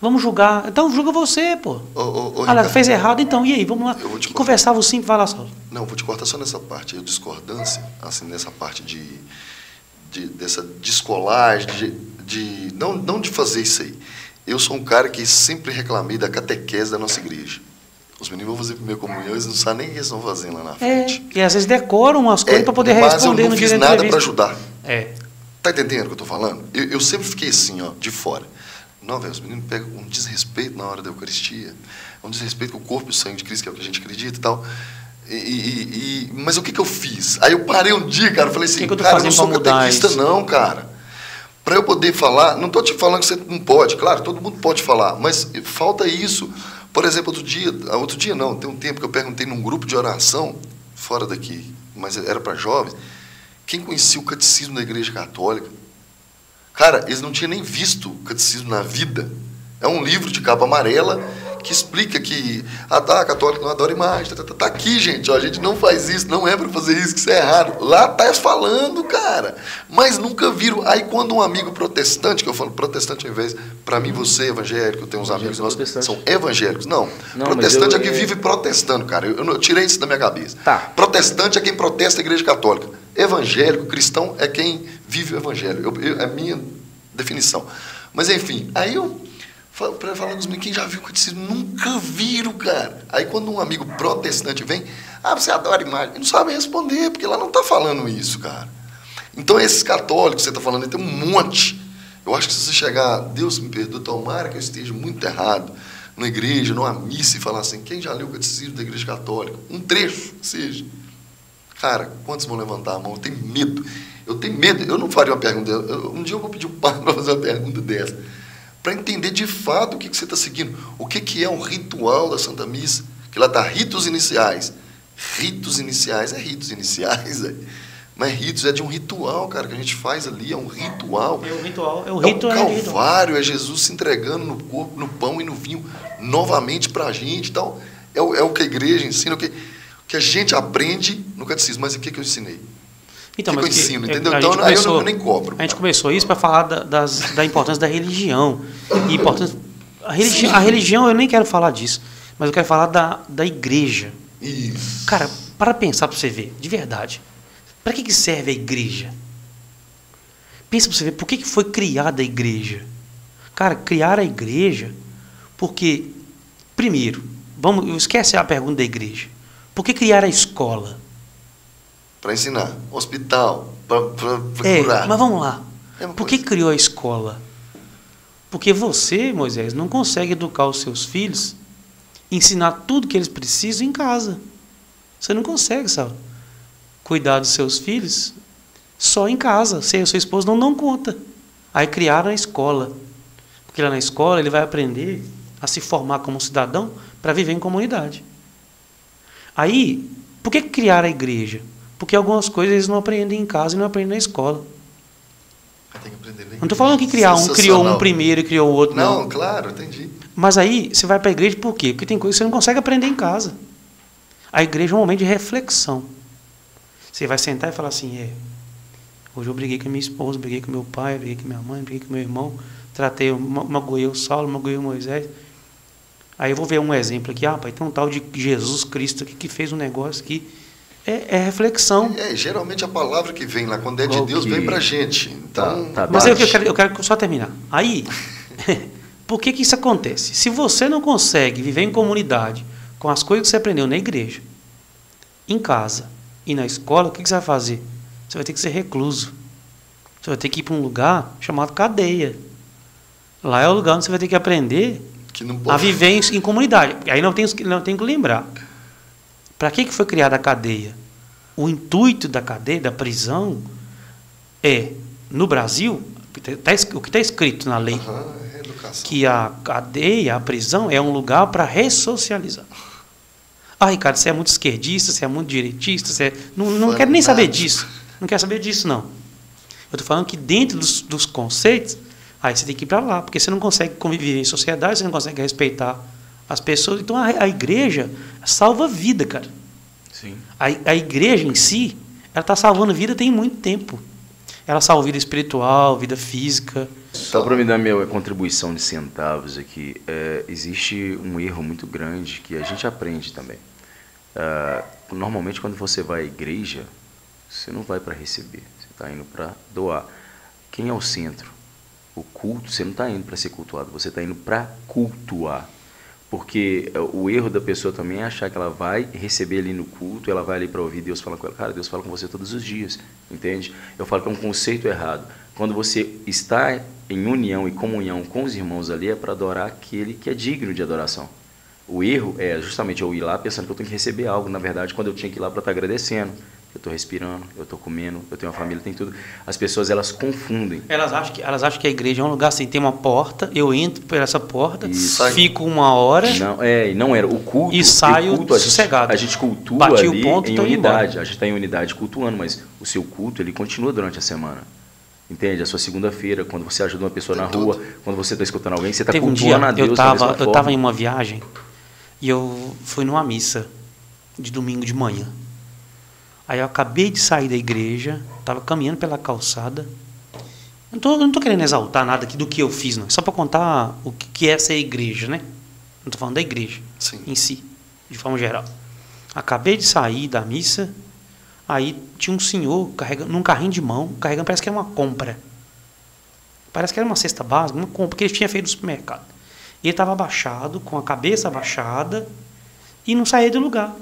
Vamos julgar. Então julga você, pô. Ela fez errado, então. E aí, vamos lá. Conversava simples, vai lá, Saulo. Não, vou te cortar só nessa parte. Discordância, assim, nessa parte dessa descolagem, não de fazer isso aí. Eu sou um cara que sempre reclamei da catequese da nossa igreja. Os meninos vão fazer primeira comunhão, eles não sabem nem o que eles estão fazendo lá na frente. E às vezes decoram umas coisas para poder responder no dia da entrevista. Mas eu não fiz nada para ajudar. Tá entendendo o que eu estou falando? Eu sempre fiquei assim, de fora. Não, velho, os meninos pegam um desrespeito na hora da Eucaristia, um desrespeito com o corpo e o sangue de Cristo, que é o que a gente acredita e tal. Mas o que eu fiz? Aí eu parei um dia, cara, falei assim, cara, eu não sou catequista não, cara. Para eu poder falar, não estou te falando que você não pode, claro, todo mundo pode falar, mas falta isso. Por exemplo, outro dia não, tem um tempo que eu perguntei num grupo de oração, fora daqui, mas era para jovens, quem conhecia o catecismo da Igreja Católica, cara, eles não tinham nem visto o catecismo na vida. É um livro de capa amarela que explica que a católica não adora imagem. Tá aqui, gente. Ó, a gente não faz isso, não é para fazer isso, que isso é errado. Lá tá falando, cara. Mas nunca viram. Aí quando um amigo protestante, que eu falo protestante ao invés, para mim você é evangélico, eu tenho uns amigos nossos que são evangélicos. Não protestante é que vive protestando, cara. Eu tirei isso da minha cabeça. Tá. Protestante é quem protesta a Igreja Católica. Evangélico, cristão é quem vive o evangelho. É a minha definição. Mas enfim, aí eu falando com os meninos, quem já viu o catecismo? Nunca viram, cara. Aí quando um amigo protestante vem, você adora imagem, ele não sabe responder, porque lá não está falando isso, cara. Então esses católicos que você está falando, tem um monte. Eu acho que se você chegar, Deus me perdoe, tomara que eu esteja muito errado, na igreja, numa missa, e falar assim, quem já leu o catecismo da Igreja Católica? Um trecho, seja. Cara, quantos vão levantar a mão? Eu tenho medo. Eu não faria uma pergunta. Um dia eu vou pedir o padre para fazer uma pergunta dessa, para entender de fato o que você está seguindo. O que é um ritual da Santa Missa? Que lá está ritos iniciais. Ritos iniciais, mas ritos é de um ritual, cara, que a gente faz ali, é um ritual. É o Calvário, é Jesus se entregando no corpo, no pão e no vinho, novamente para a gente. Então, é o que a igreja ensina, o que a gente aprende no catecismo. Mas o que eu ensinei? Então, o que eu ensino, entendeu? Então, eu nem cobro. A gente começou isso para falar da importância da religião. A religião, eu nem quero falar disso, mas eu quero falar da igreja. Isso. Cara, para pensar para você ver, de verdade, para que serve a igreja? Pensa para você ver, por que foi criada a igreja? Cara, criar a igreja porque, primeiro, esquece a pergunta da igreja. Por que criar a escola? Para ensinar. Hospital, para curar. Mas vamos lá. Por que criou a escola? Porque você, Moisés, não consegue educar os seus filhos, ensinar tudo que eles precisam em casa. Você não consegue, sabe? Cuidar dos seus filhos só em casa. Você e a sua esposa não dão conta. Aí criaram a escola. Porque lá na escola ele vai aprender a se formar como cidadão para viver em comunidade. Aí, por que criaram a igreja? Porque algumas coisas eles não aprendem em casa e não aprendem na escola. Tem que aprender não estou falando que criou um primeiro e criou o outro. Não, claro, entendi. Mas aí você vai para a igreja por quê? Porque tem coisas que você não consegue aprender em casa. A igreja é um momento de reflexão. Você vai sentar e falar assim, hoje eu briguei com a minha esposa, briguei com meu pai, briguei com minha mãe, briguei com meu irmão, magoei o Saulo, magoei o Moisés. Aí eu vou ver um exemplo aqui, pai, tem um tal de Jesus Cristo aqui que fez um negócio aqui. É reflexão. Geralmente a palavra que vem lá, quando é de Deus, vem pra gente. Então, mas eu quero só terminar. Aí, por que isso acontece? Se você não consegue viver em comunidade com as coisas que você aprendeu na igreja, em casa e na escola, o que você vai fazer? Você vai ter que ser recluso. Você vai ter que ir para um lugar chamado cadeia. Lá é o lugar onde você vai ter que aprender a viver em comunidade. Aí não tem que lembrar. Para que foi criada a cadeia? O intuito da cadeia, da prisão, no Brasil, o que está escrito na lei, que a cadeia, a prisão, é um lugar para ressocializar. Ricardo, você é muito esquerdista, você é muito direitista, não quero nem saber disso. Não quero saber disso, não. Eu estou falando que dentro dos conceitos, aí você tem que ir para lá, porque você não consegue conviver em sociedade, você não consegue respeitar as pessoas. Então a igreja salva vida, cara. Sim. A igreja em si, ela está salvando vida tem muito tempo. Ela salva vida espiritual, vida física. Só para me dar minha contribuição de centavos aqui, existe um erro muito grande que a gente aprende também. Normalmente quando você vai à igreja, você não vai para receber, você está indo para doar. Quem é o centro? O culto, você não está indo para ser cultuado, você está indo para cultuar. Porque o erro da pessoa também é achar que ela vai receber ali no culto, ela vai ali para ouvir Deus falar com ela. Cara, Deus fala com você todos os dias, entende? Eu falo que é um conceito errado. Quando você está em união e comunhão com os irmãos ali, é para adorar aquele que é digno de adoração. O erro é justamente eu ir lá pensando que eu tenho que receber algo. Na verdade, quando eu tinha que ir lá para estar agradecendo. eu estou respirando, eu estou comendo, eu tenho uma família, tem tudo. As pessoas, elas confundem. Elas acham que a igreja é um lugar assim, tem uma porta, eu entro por essa porta, Isso. fico 1 hora... Não era. O culto... E saio o culto, sossegado. A gente cultua Bati ali o ponto, em tô indo unidade. embora. A gente está em unidade cultuando, mas o seu culto, ele continua durante a semana. Entende? A sua segunda-feira, quando você ajuda uma pessoa na rua, quando você está escutando alguém, você está cultuando a Deus da mesma forma. Eu estava em uma viagem e eu fui numa missa de domingo de manhã. Aí eu acabei de sair da igreja, estava caminhando pela calçada. Eu não estou querendo exaltar nada aqui do que eu fiz, não. É só para contar o que é ser igreja, né? Não estou falando da igreja em si, de forma geral. Acabei de sair da missa, aí tinha um senhor carregando, num carrinho de mão, carregando, parece que era uma compra. Parece que era uma cesta básica, uma compra que ele tinha feito no supermercado. E ele estava abaixado, com a cabeça abaixada, e não saía do lugar.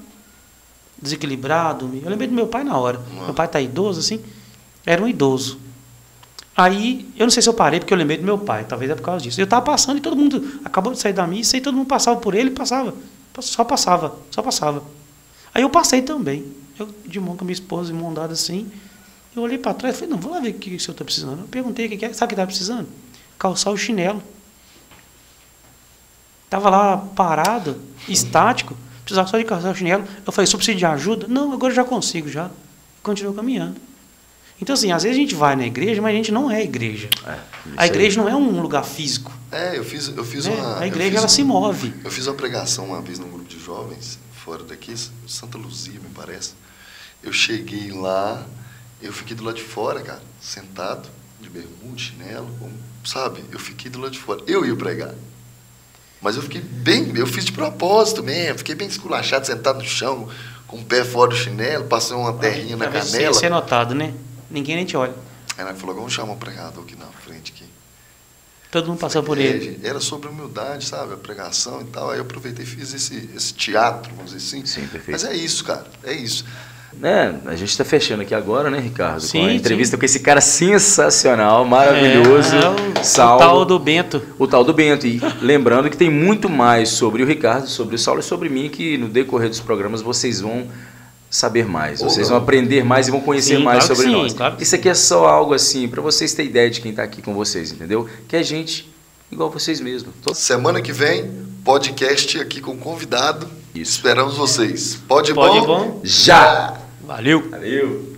Desequilibrado. Eu lembrei do meu pai na hora. Meu pai está idoso, assim. Era um idoso. Aí, eu não sei se eu parei porque eu lembrei do meu pai. Talvez é por causa disso. Eu estava passando e todo mundo acabou de sair da missa e todo mundo passava por ele e passava. Só passava. Aí eu passei também. Eu, de mão com a minha esposa, de mão dada assim. Eu olhei para trás e falei, não, vou lá ver o que o senhor está precisando. Eu perguntei o que é. Sabe o que estava precisando? Calçar o chinelo. Estava lá parado, estático. Precisava só de calçar o chinelo. Eu falei, só preciso de ajuda? Não, agora eu já consigo, já. Continuou caminhando. Então, assim, às vezes a gente vai na igreja, mas a gente não é igreja. A igreja não é um lugar físico. Eu fiz uma... A igreja, ela se move. Eu fiz uma pregação uma vez num grupo de jovens, fora daqui, Santa Luzia, me parece. Eu cheguei lá, eu fiquei do lado de fora, cara, sentado, de bermuda, chinelo, sabe? Eu fiquei do lado de fora. Eu ia pregar. Mas eu fiquei bem, eu fiz de propósito mesmo, fiquei bem esculachado, sentado no chão, com o pé fora do chinelo, passei uma terrinha na canela. Isso é notado, né? Ninguém nem te olha. Aí ela falou, vamos chamar um pregador aqui na frente. Aqui. Todo mundo passou por ele. Era sobre humildade, sabe? A pregação e tal. Aí eu aproveitei e fiz esse teatro, vamos dizer assim. Sim, perfeito. Mas é isso, cara, é isso. A gente está fechando aqui agora, né, Ricardo? Sim, com a entrevista com esse cara sensacional, maravilhoso. O tal do Bento. O tal do Bento. E lembrando que tem muito mais sobre o Ricardo, sobre o Saulo e sobre mim, que no decorrer dos programas vocês vão saber mais. Vocês vão aprender mais e vão conhecer mais sobre nós. Claro. Isso aqui é só algo assim, para vocês terem ideia de quem está aqui com vocês, entendeu? Que é gente igual vocês mesmos. Semana que vem, podcast aqui com convidado. Isso. Esperamos vocês. Pode bom? Já! Valeu! Valeu!